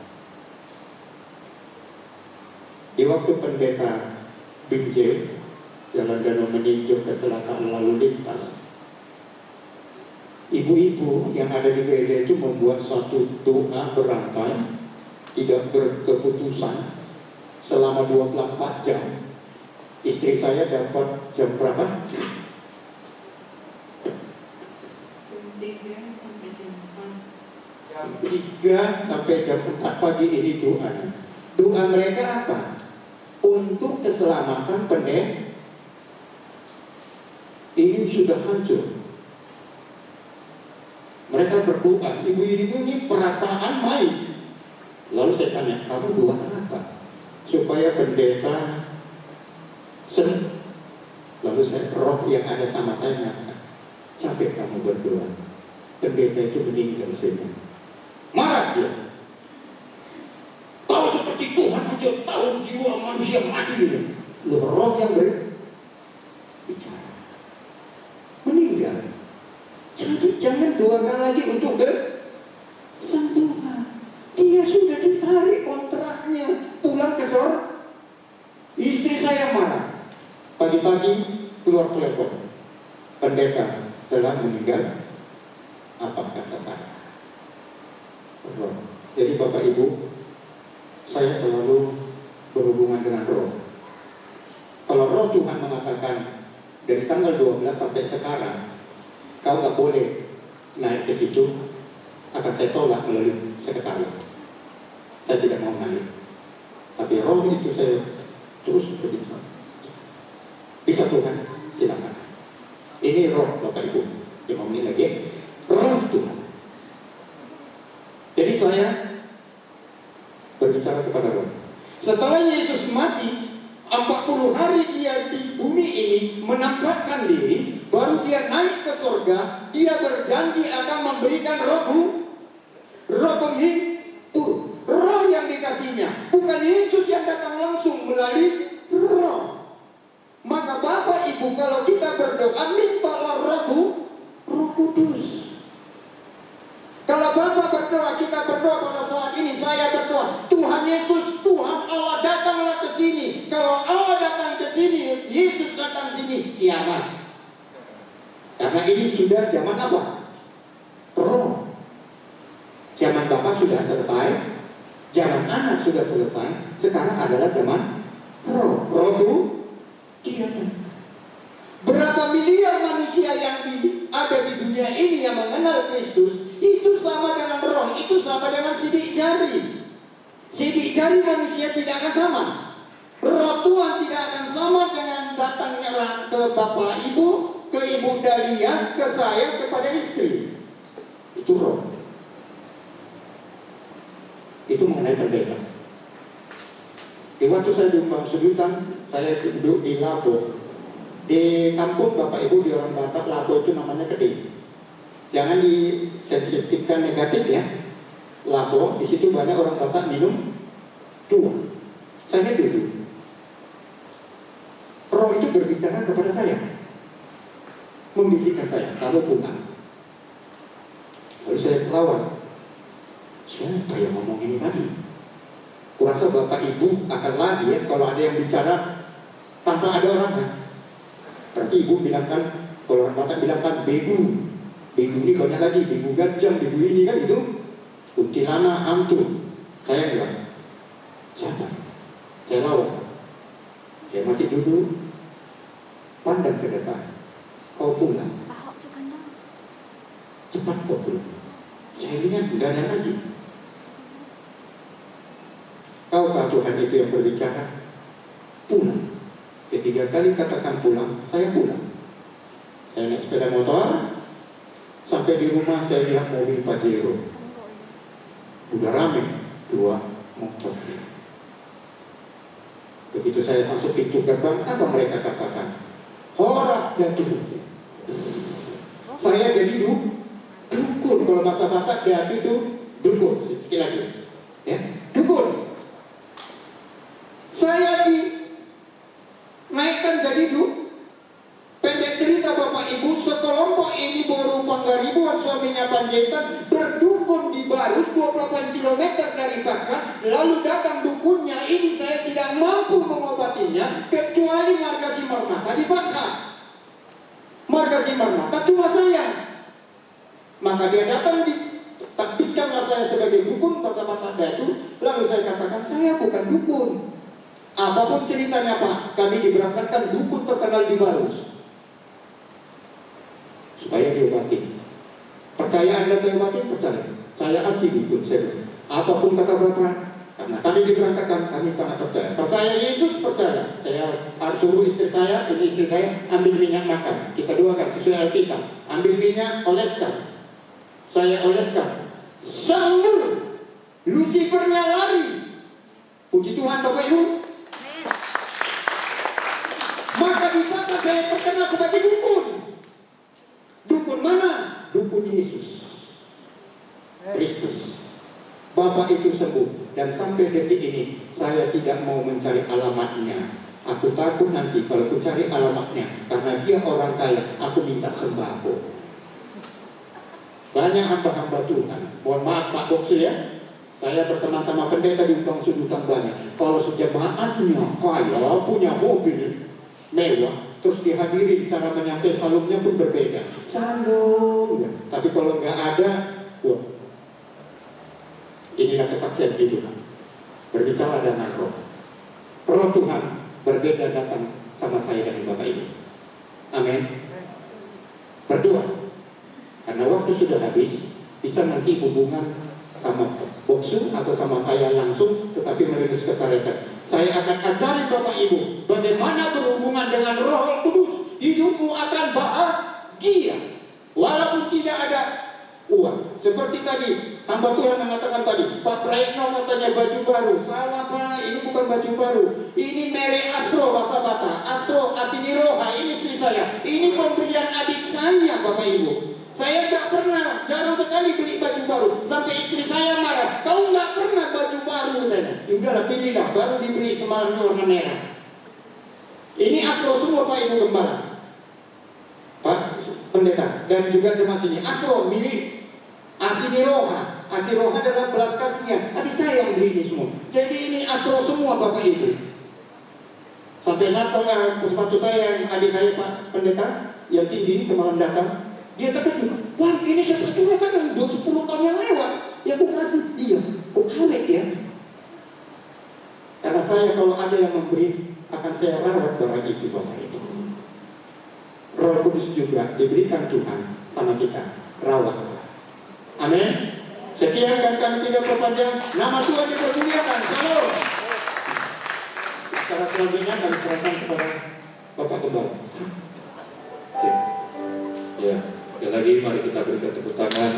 Di waktu pendeta Binjai Jalan Danau meninjau kecelakaan lalu lintas, ibu-ibu yang ada di gereja itu membuat suatu doa berangkai, tidak berkeputusan selama 24 jam. Istri saya dapat jam berapa? Jam 3 sampai jam 4 pagi ini doanya. Doa mereka apa? Untuk keselamatan pendeta. Ini sudah hancur. Mereka berdoa, ibu-ibu ini perasaan main. Lalu saya tanya, kamu doa apa? Supaya pendeta senang. Lalu saya, roh yang ada sama saya mengatakan, capek kamu berdoa. Pendeta itu meninggal semua. Marah dia. Tahu seperti Tuhan hancur, tahu jiwa manusia mati gitu. Roh yang berbicara. Meninggal. Jadi jangan doakan lagi untuk kesembuhan. Dia sudah ditarik kontraknya, pulang ke sorga. Istri saya marah. Pagi-pagi keluar telepon, pendeta telah meninggal. Apa kata saya? Jadi Bapak Ibu, saya selalu berhubungan dengan roh. Kalau roh Tuhan mengatakan dari tanggal 12 sampai sekarang kau nggak boleh naik ke situ, akan saya tolak melalui sekretariat. Saya tidak mau naik. Tapi roh itu saya terus berbicara. Bisa Tuhan, silakan. Ini roh Bapak Ibu. Dia mau ini lagi. Roh Tuhan. Jadi saya berbicara kepada roh. Setelah Yesus mati, 40 hari dia di bumi ini menampakkan diri, baru dia naik ke surga. Dia berjanji akan memberikan roh penghibur, roh yang dikasihnya. Bukan Yesus yang datang langsung melalui roh. Maka Bapak Ibu, kalau kita berdoa, mintalah roh kudus. Kalau Bapak berdoa, kita berdoa pada saat ini, saya berdoa, Tuhan Yesus, Tuhan Allah datanglah ke sini. Kalau Allah datang ke sini, Yesus datang ke sini, kiamat. Karena ini sudah zaman apa? Roh. Zaman Bapak sudah selesai, zaman anak sudah selesai, sekarang adalah zaman roh. Roh itu dia. Berapa miliar manusia yang ada di dunia ini yang mengenal Kristus, itu sama dengan roh, itu sama dengan sidik jari. Sidik jari manusia tidak akan sama. Roh Tuhan tidak akan sama dengan datangnya ke Bapak Ibu, ke dari Ibu Dahlia ke saya kepada istri. Itu roh. Itu mengenai pendeta. Di waktu saya di Umbang Sudutan, saya duduk di Labo. Di kampung Bapak Ibu di orang Batak, Labo itu namanya Keding. Jangan disensitifkan negatif ya. Labo, di situ banyak orang Batak minum tua. Saya duduk. Roh itu berbicara kepada saya, membisikkan saya, kamu pulang. Lalu saya lawan. Siapa yang ngomong ini tadi? Kurasa Bapak Ibu akan lagi ya, kalau ada yang bicara tanpa ada orang kan. Berarti Ibu bilang kan, kalau orang Batak bilang kan begu. Begu ini banyak lagi, begu gajah, begu ini kan itu kuntilanak, hantu. Saya bilang, siapa? Saya lawan. Dia masih duduk, pandang ke depan. Kau pulang. Cepat kau pulang. Saya lihat tidak ada lagi. Tahukah Tuhan itu yang berbicara? Pulang. Ketiga kali katakan pulang, saya pulang. Saya naik sepeda motor, sampai di rumah saya lihat mobil Pajero. Udah rame, 2 motor. Begitu saya masuk pintu gerbang, apa mereka katakan? Horas Datu. Saya jadi dukun. Kalau bahasa Batak Datu itu dukun. Sekali lagi, ya, dukun. Saya dinaikkan jadi pendek cerita Bapak Ibu, sekelompok ini baru Panggaribuan suaminya Panjaitan berdukun di Barus 28 km dari Baka. Lalu datang dukunnya ini, saya tidak mampu mengobatinya kecuali Marga Simarmata di Baka. Marga Simarmata cuma saya. Maka dia datang, ditakbiskanlah saya sebagai dukun bahasa Batak Datu. Lalu saya katakan, saya bukan dukun. Apapun ceritanya Pak, kami diberangkatkan dukun terkenal di Barus supaya diobati. Percaya Anda saya obati? Percaya. Saya anti dukun. Saya apapun kata Bapak, karena kami diberangkatkan, kami sangat percaya. Percaya Yesus, percaya. Saya suruh istri saya, ini istri saya, ambil minyak makan. Kita doakan sesuai Alkitab. Ambil minyak, oleskan. Saya oleskan. Sembuh. Lucifernya lari. Puji Tuhan Bapak Ibu. Maka di mata saya terkenal sebagai dukun. Dukun mana? Dukun Yesus Kristus. Bapak itu sembuh. Dan sampai detik ini saya tidak mau mencari alamatnya. Aku takut nanti kalau aku cari alamatnya, karena dia orang kaya, aku minta sembako. Banyak hamba-hamba Tuhan. Mohon maaf Pak Boksu ya, saya berteman sama pendeta di Umbang Sudutan banyak. Kalau sejemaatnya kaya, punya mobil mewah, terus dihadiri, cara menyampaikan salamnya pun berbeda. Salam. Tapi kalau nggak ada, wah, inilah kesaksian hidup. Berbicara dengan roh. Roh Tuhan berbeda datang sama saya dan Bapak Ibu. Amin. Berdoa. Karena waktu sudah habis, bisa nanti hubungan sama Boksu atau sama saya langsung, tetapi melalui sekretariat. Saya akan ajari Bapak Ibu bagaimana berhubungan dengan Roh Kudus. Hidupmu akan bahagia walaupun tidak ada uang. Seperti tadi hamba Tuhan mengatakan tadi, Pak Praetno katanya baju baru. Salah Pak, ini bukan baju baru. Ini merek Asro bahasa Batak. Asro Asiniroha, ini istri saya. Ini pemberian adik saya Bapak Ibu. Saya nggak pernah, jarang sekali beli baju baru. Sampai istri saya marah, kau nggak pernah baju baru katanya. Ya udahlah, pilihlah, baru dibeli semalam warna merah. Ini Asro semua Pak Ibu Gembala, Pak Pendeta, dan juga jemaah sini. Asro milik Asiniroha. Asiniroha adalah belas kasihan. Adik saya yang beli ini semua. Jadi ini Asro semua Bapak Ibu. Sampai datang sepatu saya yang adik saya Pak Pendeta yang tinggi semalam datang. Dia terkejut, wah ini sepatunya kan yang 10 tahun yang lewat. Ya aku kasih dia, kok awet ya. Karena saya kalau ada yang memberi, akan saya rawat barang itu Bapak Ibu. Roh Kudus juga diberikan Tuhan sama kita, rawat. Amin. Sekian dan kami tidak perpanjang. Nama Tuhan dipermuliakan. Shalom. Secara selanjutnya kami serahkan kepada Bapak Gembala. mari kita berikan tepuk tangan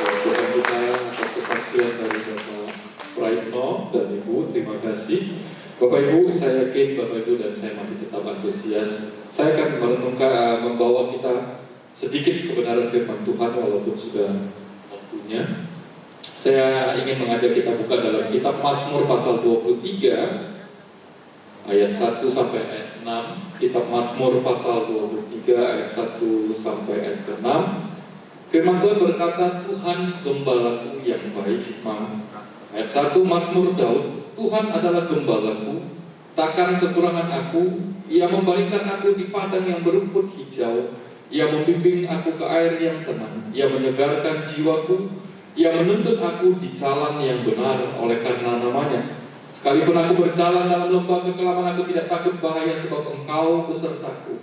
buat Tuhan kita atas kesaksian dari Bapak Praitno dan Ibu. Terima kasih Bapak Ibu. Saya yakin Bapak Ibu dan saya masih tetap antusias. Saya akan membawa kita sedikit kebenaran firman Tuhan walaupun sudah waktunya. Saya ingin mengajak kita buka dalam kitab Mazmur pasal 23 ayat 1 sampai ayat 6. Kitab Mazmur pasal 23 ayat 1 sampai ayat 6. Firman Tuhan berkata, Tuhan gembalaku yang baik. Ayat 1 Mazmur Daud, Tuhan adalah gembalaku, takkan kekurangan aku. Ia membaringkan aku di padang yang berumput hijau. Ia membimbing aku ke air yang tenang. Ia menyegarkan jiwaku. Ia menuntun aku di jalan yang benar oleh karena namanya. Sekalipun aku berjalan dalam lembah kekelaman, aku tidak takut bahaya, sebab Engkau besertaku.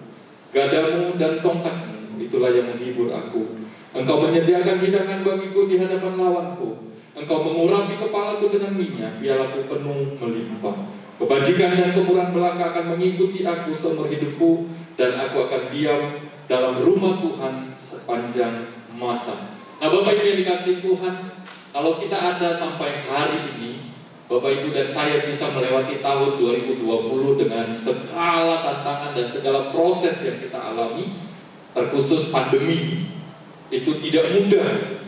Gadamu dan tongkatmu, itulah yang menghibur aku. Engkau menyediakan hidangan bagiku di hadapan lawanku. Engkau mengurapi kepalaku dengan minyak, pialaku penuh melimpah. Kebajikan dan kemurahan belaka akan mengikuti aku seumur hidupku, dan aku akan diam dalam rumah Tuhan sepanjang masa. Nah, Bapak Ibu yang dikasihi Tuhan, kalau kita ada sampai hari ini, Bapak Ibu dan saya bisa melewati tahun 2020 dengan segala tantangan dan segala proses yang kita alami, terkhusus pandemi. Itu tidak mudah.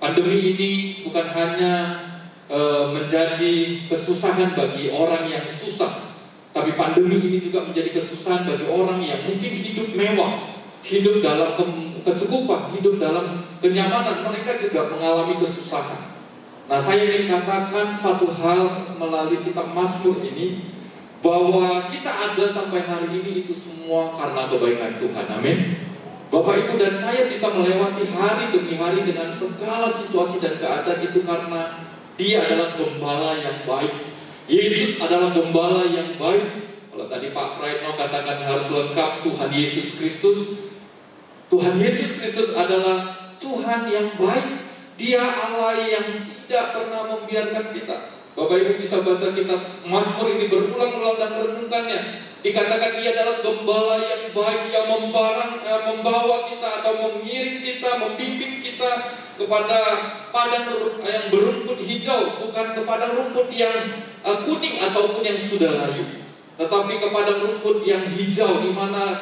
Pandemi ini bukan hanya menjadi kesusahan bagi orang yang susah, tapi pandemi ini juga menjadi kesusahan bagi orang yang mungkin hidup mewah, hidup dalam kecukupan, hidup dalam kenyamanan. Mereka juga mengalami kesusahan. Nah, saya ingin katakan satu hal melalui kitab Mazmur ini, bahwa kita ada sampai hari ini itu semua karena kebaikan Tuhan. Amin. Bapak Ibu dan saya bisa melewati hari demi hari dengan segala situasi dan keadaan itu karena Dia adalah gembala yang baik. Yesus adalah gembala yang baik. Kalau tadi Pak Praitno katakan harus lengkap Tuhan Yesus Kristus. Tuhan Yesus Kristus adalah Tuhan yang baik. Dia Allah yang tidak pernah membiarkan kita. Bapak Ibu bisa baca kitab Mazmur ini berulang-ulang dan merenungkannya. Dikatakan Ia adalah gembala yang baik, yang membawa kita atau mengiring kita, membimbing kita kepada padang yang berumput hijau, bukan kepada rumput yang kuning ataupun yang sudah layu, tetapi kepada rumput yang hijau, di mana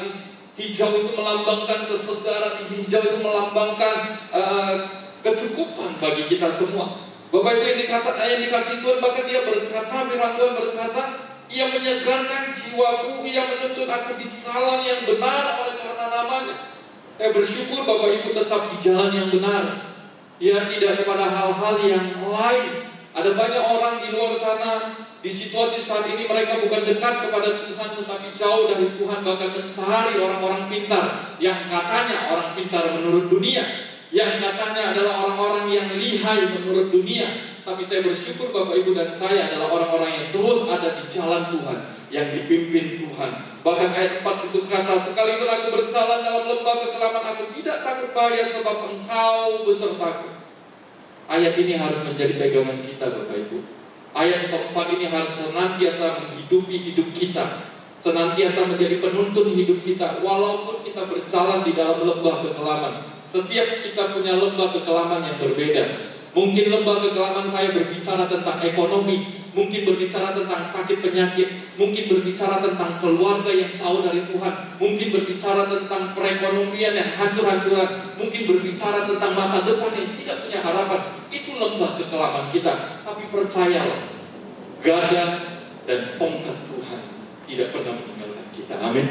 hijau itu melambangkan kesegaran, hijau itu melambangkan kecukupan bagi kita semua. Bapak Ibu yang dikasih Tuhan, bahkan Dia berkata, firman Tuhan berkata, Ia menyegarkan jiwaku, Ia menuntun aku di jalan yang benar oleh karena namanya. Saya bersyukur Bapak Ibu tetap di jalan yang benar. Ya, tidak kepada hal-hal yang lain. Ada banyak orang di luar sana, di situasi saat ini mereka bukan dekat kepada Tuhan, tetapi jauh dari Tuhan, bahkan mencari orang-orang pintar, yang katanya orang pintar menurut dunia, yang katanya adalah orang-orang yang lihai menurut dunia. Tapi saya bersyukur Bapak Ibu dan saya adalah orang-orang yang terus ada di jalan Tuhan, yang dipimpin Tuhan. Bahkan ayat 4 itu kata, sekalipun aku berjalan dalam lembah kekelaman, aku tidak takut bahaya, sebab Engkau besertaku. Ayat ini harus menjadi pegangan kita Bapak Ibu. Ayat keempat ini harus senantiasa menghidupi hidup kita, senantiasa menjadi penuntun hidup kita. Walaupun kita berjalan di dalam lembah kekelaman, setiap kita punya lembah kekelaman yang berbeda. Mungkin lembah kekelaman saya berbicara tentang ekonomi, mungkin berbicara tentang sakit penyakit, mungkin berbicara tentang keluarga yang jauh dari Tuhan, mungkin berbicara tentang perekonomian yang hancur-hancuran, mungkin berbicara tentang masa depan yang tidak punya harapan. Itu lembah kekelaman kita. Tapi percayalah, gada dan tongkat Tuhan tidak pernah meninggalkan kita. Amin.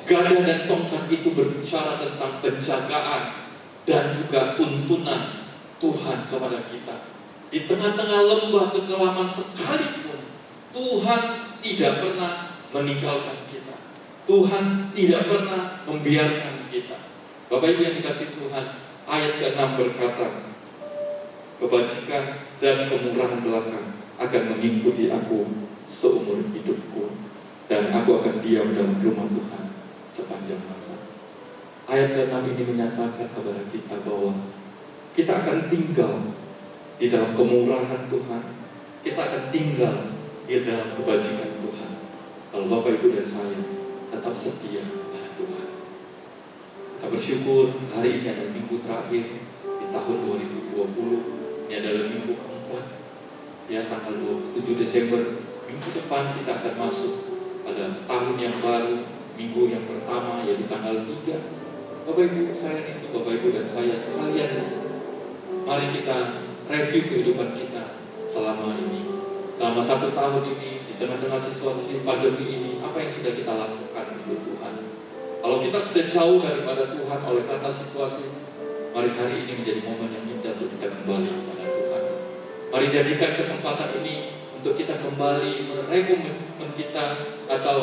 Gada dan tongkat itu berbicara tentang penjagaan dan juga tuntunan Tuhan kepada kita. Di tengah-tengah lembah kekelaman sekalipun, Tuhan tidak pernah meninggalkan kita. Tuhan tidak pernah membiarkan kita. Bapak Ibu yang dikasihi Tuhan, ayat ke-6 berkata, kebajikan dan kemurahan belaka akan mengikuti aku seumur hidupku, dan aku akan diam dalam rumah Tuhan sepanjang masa. Ayat ke-6 ini menyatakan kepada kita bahwa kita akan tinggal di dalam kemurahan Tuhan. Kita akan tinggal di dalam kebajikan Tuhan. Kalau Bapak Ibu dan saya tetap setia pada Tuhan, tetap bersyukur hari ini adalah minggu terakhir di tahun 2020. Ini adalah minggu keempat, ya, tanggal 27 Desember. Minggu depan kita akan masuk pada tahun yang baru, minggu yang pertama yaitu tanggal 3. Bapak Ibu saya itu, Bapak Ibu dan saya sekalian, mari kita review kehidupan kita selama ini, selama 1 tahun ini, di tengah-tengah situasi pandemi ini, apa yang sudah kita lakukan untuk Tuhan. Kalau kita sudah jauh daripada Tuhan oleh karena situasi, mari hari ini menjadi momen yang indah untuk kita kembali kepada Tuhan. Mari jadikan kesempatan ini untuk kita kembali merekomen kita atau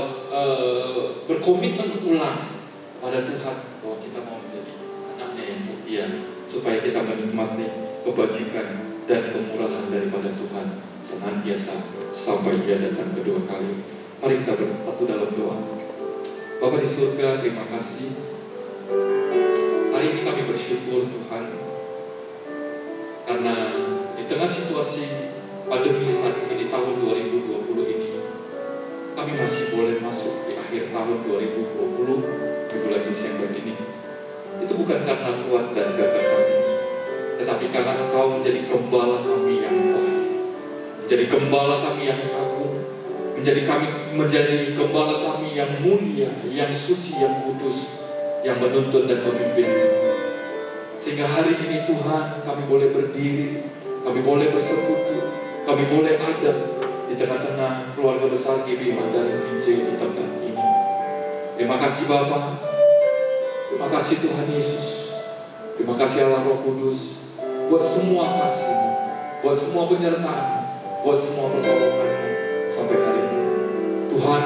berkomitmen ulang pada Tuhan bahwa kita mau menjadi anaknya yang setia, supaya kita menikmati kebajikan dan kemurahan daripada Tuhan senantiasa sampai Dia datang kedua kali. Mari kita bersatu dalam doa. Bapa di surga, terima kasih. Hari ini kami bersyukur Tuhan, karena di tengah situasi pandemi saat ini di tahun 2020 ini, kami masih boleh masuk di akhir tahun 2020 di bulan Desember ini. Itu bukan karena kuat dan gagah kami, tetapi karena Engkau menjadi gembala kami yang baik, menjadi gembala kami yang agung, menjadi gembala kami yang mulia, yang suci, yang kudus, yang menuntun dan memimpin kami. Sehingga hari ini Tuhan, kami boleh berdiri, kami boleh bersekutu, kami boleh ada di tengah-tengah keluarga besar GBI Mandarin Injil di tempat ini. Terima kasih Bapa, terima kasih Tuhan Yesus, terima kasih Allah Roh Kudus, buat semua kasih, buat semua penyertaan, buat semua pertolongan sampai hari ini. Tuhan,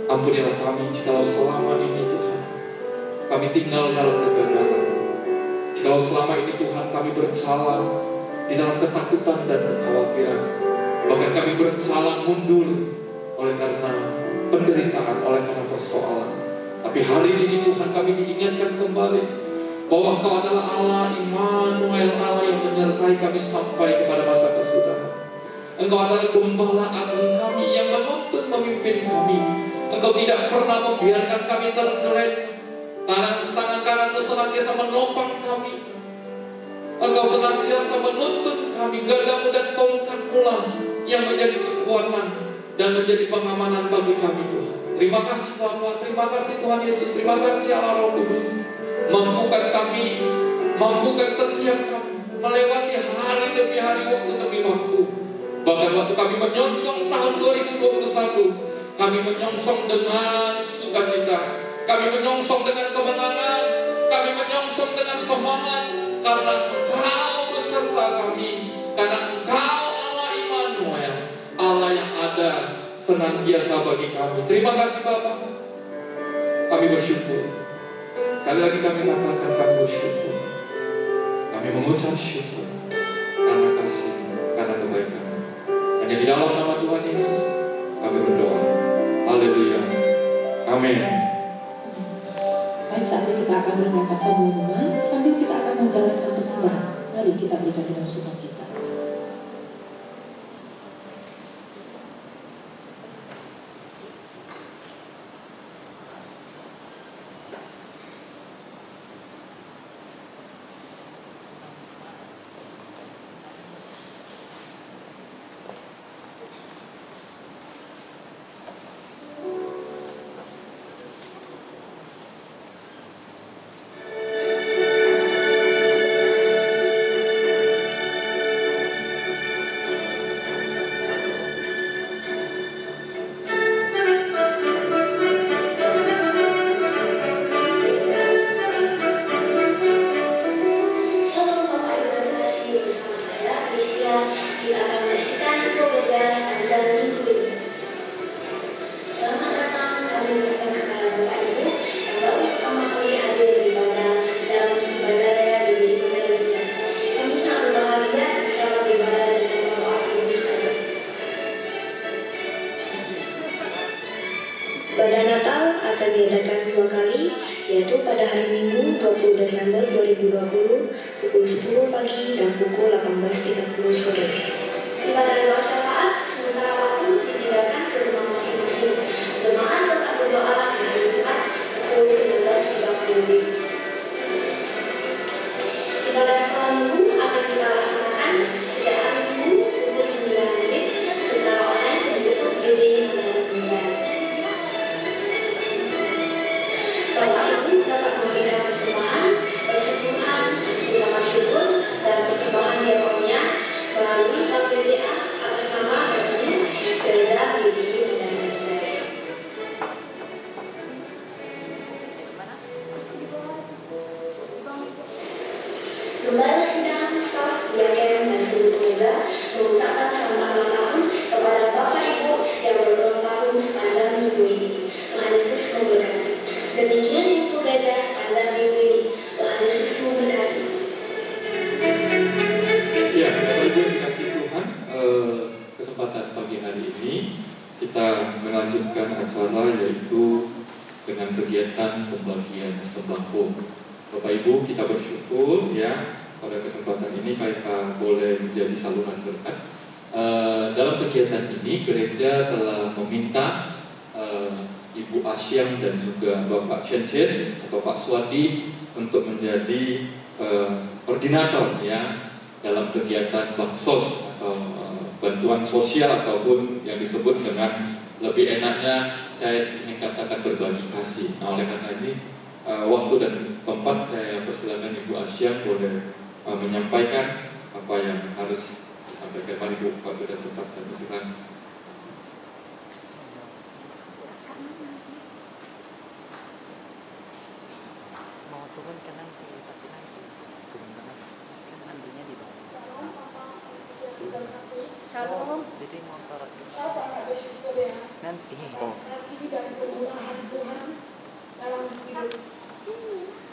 ampunilah kami jikalau selama ini Tuhan kami tinggal dalam kegagalan, jikalau selama ini Tuhan kami berjalan di dalam ketakutan dan kekhawatiran, bahkan kami berjalan mundur oleh karena penderitaan, oleh karena persoalan. Tapi hari ini Tuhan kami diingatkan kembali bahwa Engkau adalah Allah Immanuel, Allah yang menyertai kami sampai kepada masa kesudahan. Engkau adalah gembala agung kami yang menuntun memimpin kami. Engkau tidak pernah membiarkan kami tergeletak. Tangan kananmu senantiasa menopang kami. Engkau senantiasa menuntun kami. Gadamu dan tongkatmu lah yang menjadi kekuatan dan menjadi pengamanan bagi kami Tuhan. Terima kasih Bapa, terima kasih Tuhan Yesus, terima kasih Allah Roh Kudus. Mampukan kami, mampukan setiap kami melewati hari demi hari, waktu demi waktu. Bahkan waktu kami menyongsong tahun 2021, kami menyongsong dengan sukacita, kami menyongsong dengan kemenangan, kami menyongsong dengan semangat, karena Engkau beserta kami, karena Engkau Allah Immanuel, Allah yang ada senantiasa bagi kami. Terima kasih Bapak, kami bersyukur. Kali lagi kami katakan kami bersyukur, kami mengucap syukur karena kasih, karena kebaikan. Hanya di dalam nama Tuhan Yesus kami berdoa. Haleluya. Amin. Baik, saatnya kita akan mendengarkan pengumuman sambil kita akan menjalankan persembahan. Mari kita berikan dengan sukacita. Ibadah Natal akan diadakan 2 kali, yaitu pada hari Minggu 20 Desember 2020 pukul 10 pagi dan pukul 18.30 sore. Ibadah doa syafaat sementara waktu ditinggalkan ke rumah masing-masing. Jemaat tetap berdoa di hari Jumat pukul 19.30. Ibu dapat memberikan persembahan, persembahyan, ucapan syukur, dan persembahan diakonnya melalui KPZA atas nama dan ibu Gereja PGRI Medan Jaya. Gembala Sidang, staf, diaken, dan seluruh pemuda mengucapkan selamat ulang tahun kepada Bapak Ibu yang berulang tahun sepanjang minggu ini. Tuhan Yesus memberkati. Demikian info gereja sepanjang minggu ini. Tuhan Yesus memberkati. Ya, Bapak Ibu yang dikasih Tuhan, kesempatan pagi hari ini kita melanjutkan acara yaitu dengan kegiatan pembagian sembako. Bapak Ibu, kita bersyukur ya pada kesempatan ini kita boleh menjadi saluran berkat. Dalam kegiatan ini gereja telah meminta Ibu Asyam dan juga Bapak Chen atau Pak Swadi untuk menjadi koordinator ya dalam kegiatan baksos atau bantuan sosial ataupun yang disebut dengan lebih enaknya saya ingin katakan berbagi kasih. Nah, oleh karena ini waktu dan tempat saya persilakan Ibu Asyam boleh menyampaikan apa yang harus disampaikan. Mari Ibu, waktu dan tempat dan persilakan. Mau turun ke nanti, tapi nanti turun ke nanti kan mandinya di bawah. Shalom. Jadi mau sholat Saya sangat bersyukur ya. nanti. Kasih dan kemurahan Tuhan dalam hidup.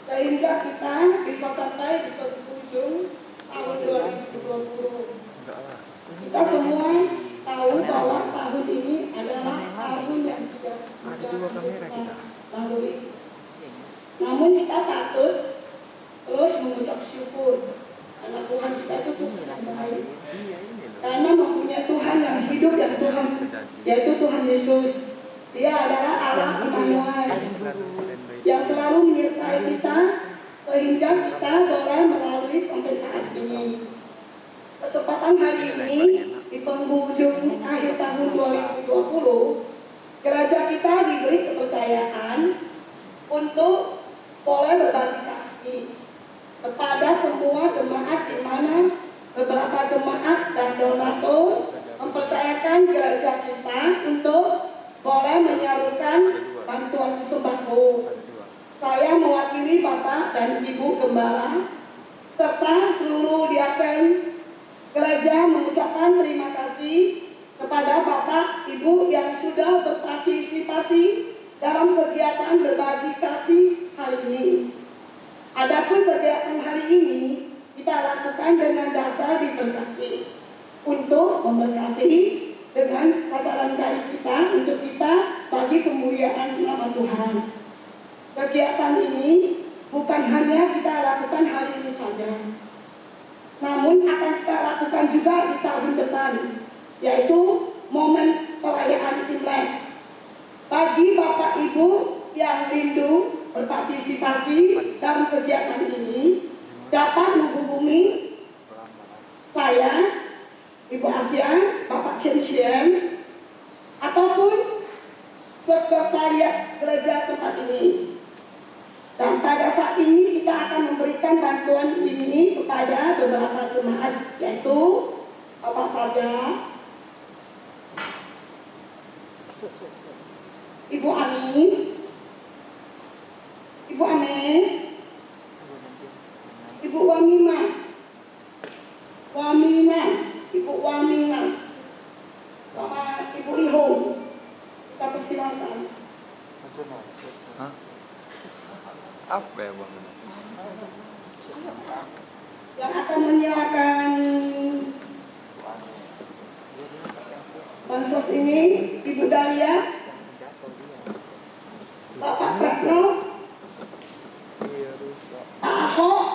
Sehingga kita bisa sampai di penghujung tahun 2020. Enggak lah. Kita semua tahu bahwa tahun ini adalah tahun yang tidak Ada dua kamera kita. lalui. Namun kita patut terus mengucap syukur karena Tuhan kita itu Tuhan yang baik. Iya ini loh. Karena mempunyai Tuhan yang hidup yang Tuhan, yaitu Tuhan Yesus. Dia adalah Allah Immanuel yang selalu menyertai kita sehingga kita boleh melalui sampai saat ini. Kesempatan hari ini di penghujung akhir tahun 2020, gereja kita diberi kepercayaan untuk boleh berbagi kasih kepada semua jemaat di mana beberapa jemaat dan donatur mempercayakan gereja kita untuk boleh menyalurkan bantuan sembako. Saya mewakili Bapak dan Ibu Gembala serta seluruh diaken gereja mengucapkan terima kasih kepada Bapak Ibu yang sudah berpartisipasi dalam kegiatan berbagi kasih hari ini. Adapun kegiatan hari ini kita lakukan dengan dasar diberkati untuk memberkati dengan kesadaran dari kita untuk kita bagi kemuliaan nama Tuhan. Kegiatan ini bukan hanya kita lakukan hari ini saja, namun akan kita lakukan juga di tahun depan, yaitu momen perayaan Imlek. Bagi Bapak Ibu yang rindu berpartisipasi dalam kegiatan ini, dapat menghubungi saya, Ibu Asia, Bapak Chen, ataupun sekretariat gereja tempat ini. Dan pada saat ini kita akan memberikan bantuan ini kepada beberapa jemaat, yaitu Bapak Fajar, Ibu Ami, Ibu Ame, Ibu Wamina, Ibu Wamina, sama Ibu Ihong. Kita persilakan. Hah? Apa ya bang? Yang akan menyerahkan bansos ini Ibu Dahlia, Bapak Pratno, Pak Ahok,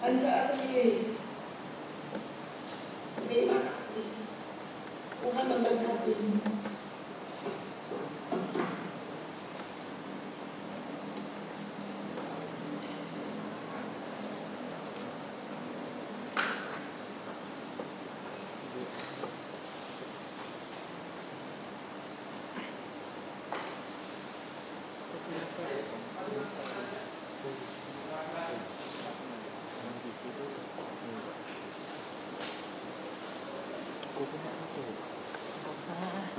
dan saya sendiri. Terima kasih. Tuhan memberkati.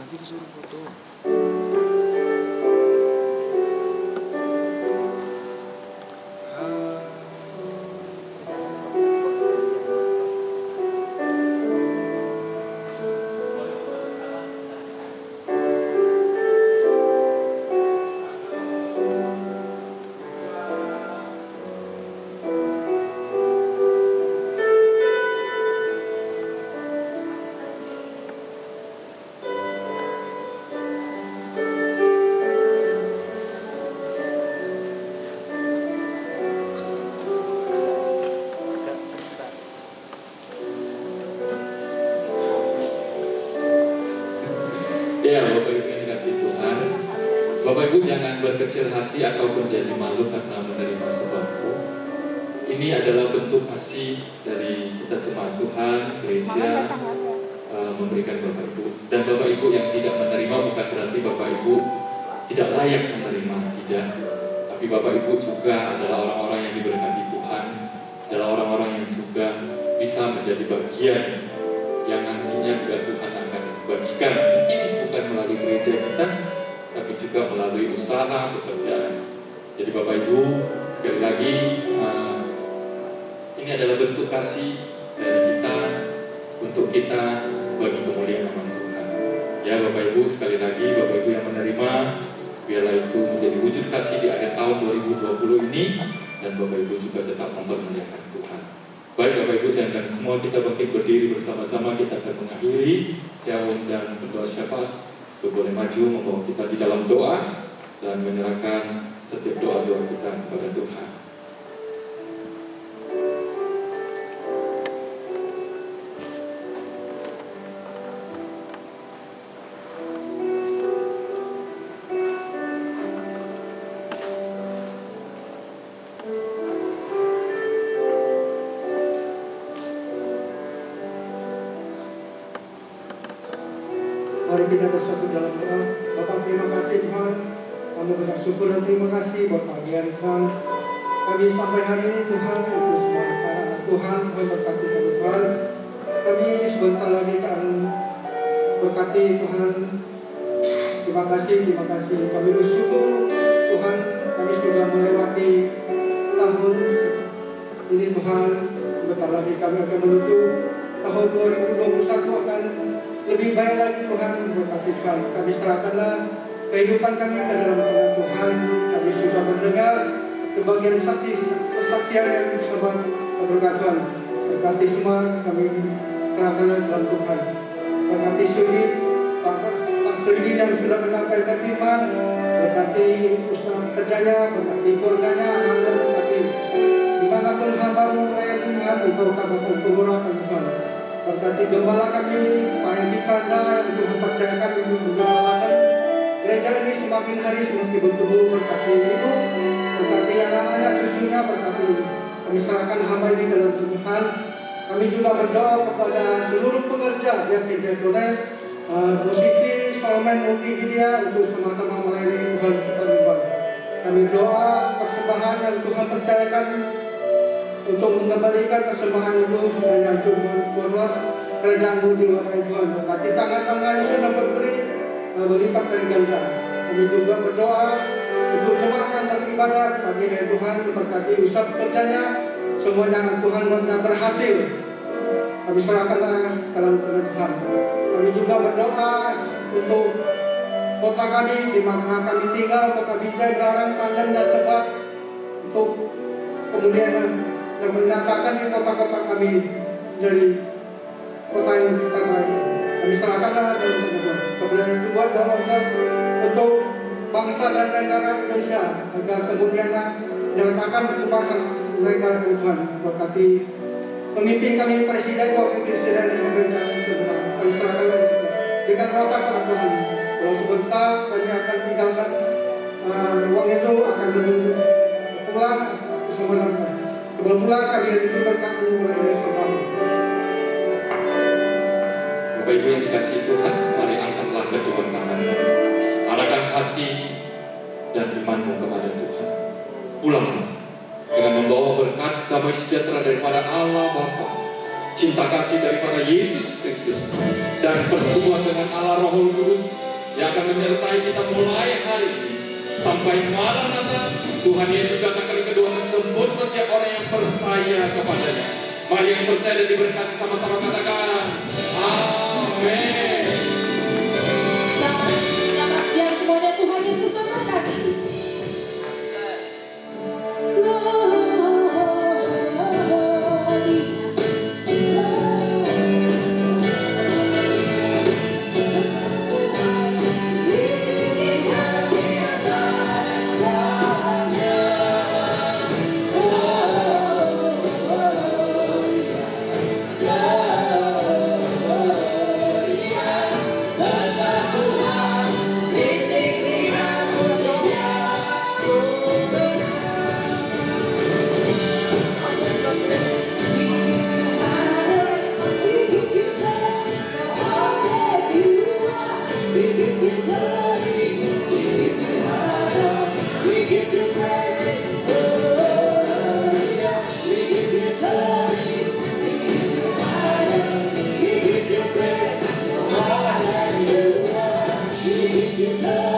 Nanti disuruh foto. Ya, Bapak Ibu yang dikasihi Tuhan, Bapak Ibu jangan berkecil hati ataupun jadi malu karena menerima sembako. Ini adalah bentuk kasih dari kita jemaat Tuhan, gereja, memberikan Bapak Ibu. Dan Bapak Ibu yang tidak menerima bukan berarti Bapak Ibu tidak layak menerima, tidak. Tapi Bapak Ibu juga adalah orang-orang yang diberkati Tuhan, adalah orang-orang yang juga bisa menjadi bagian yang nantinya juga Tuhan akan bagikan. Mungkin bukan melalui gereja kita, tapi juga melalui usaha pekerjaan. Jadi Bapak Ibu, sekali lagi ini adalah bentuk kasih dari kita untuk kita bagi kemuliaan nama Tuhan. Ya Bapak Ibu, sekali lagi Bapak Ibu yang menerima, biarlah itu menjadi wujud kasih di akhir tahun 2020 ini, dan Bapak Ibu juga tetap mempermuliakan Tuhan. Baik Bapak Ibu, saya akan semua kita bangkit berdiri bersama-sama, kita akan mengakhiri. Saya undang berdoa syafaat, boleh maju membawa kita di dalam doa dan menyerahkan setiap doa-doa kita kepada Tuhan. Mari kita bersatu dalam doa. Bapak, terima kasih Tuhan. Kami bersyukur syukur dan terima kasih buat panggilan Tuhan. Kami sampai hari ini Tuhan, untuk semua anak Tuhan, Tuhan berkati kami Tuhan. Kami sebentar lagi akan berkati Tuhan. Terima kasih. Kami bersyukur Tuhan, kami sudah melewati tahun ini Tuhan. Sebentar lagi kami akan menuju tahun 2021 akan lebih baik lagi Tuhan. Berkati Tuhan, kami serahkanlah kehidupan kami ke dalam tangan Tuhan. Kami sudah mendengar sebagian kesaksian yang hebat berkat Tuhan. Berkati semua kami serahkanlah dalam Tuhan. Berkati Suri, Pak Suri yang sudah menyampaikan firman. Berkati usaha kerjanya, berkati keluarganya, anak-anak, berkati dimanapun hamba melayani Tuhan, Engkau kabarkan pengurapan Tuhan. Berkati gembala kami, Pak Hendy Chandra yang Tuhan percayakan untuk menggembalakan gereja ini semakin hari semakin bertumbuh. Berkati ibu, berkati anak-anak, cucunya, berkati kami serahkan hamba ini dalam Tuhan. Kami juga berdoa kepada seluruh pengerja yang kerja tulis, musisi, instrumen, multimedia untuk sama-sama melayani Tuhan seperti Tuhan. Kami doa persembahan yang Tuhan percayakan untuk mengembalikan persembahan itu hanya untuk meluas kerajaan-Mu di luar Tuhan. Berkati tangan-tangan yang sudah berberi berlipat kali ganda. Kami juga berdoa untuk jemaat yang beribadat bagi Tuhan, berkati usaha pekerjanya, semuanya Tuhan berhasil. Kami serahkanlah dalam tangan Tuhan. Kami juga berdoa untuk kota kami di mana kami tinggal, kota Binjai, Garang, Pandan dan Sebak, untuk kemudian yang menyatakan di kota-kota kami dari kota yang terbaik. Kami serahkanlah dalam tangan Tuhan. Kemudian juga doa untuk bangsa dan negara Indonesia agar kemudian menyatakan kebebasan mereka Tuhan. Berkati pemimpin kami, Presiden, Wakil Presiden, sampai kami serahkanlah dengan kota Tuhan. Kalau sebentar kami akan tinggalkan ruang itu, akan menuju pulang bersama dengan sebelum pulang kami itu berkati mulai pertama. Bapak Ibu yang dikasihi Tuhan, mari angkatlah kedua tangan, arahkan hati dan imanmu kepada Tuhan. Pulanglah dengan membawa berkat damai sejahtera daripada Allah Bapa, cinta kasih daripada Yesus Kristus, dan persekutuan dengan Allah Roh Kudus yang akan menyertai kita mulai hari ini sampai malam Natal. Tuhan Yesus datang kali kedua menjemput setiap orang yang percaya kepadanya. Mari yang percaya dan diberkati sama-sama katakan amin. Selamat siang semuanya, Tuhan Yesus memberkati. You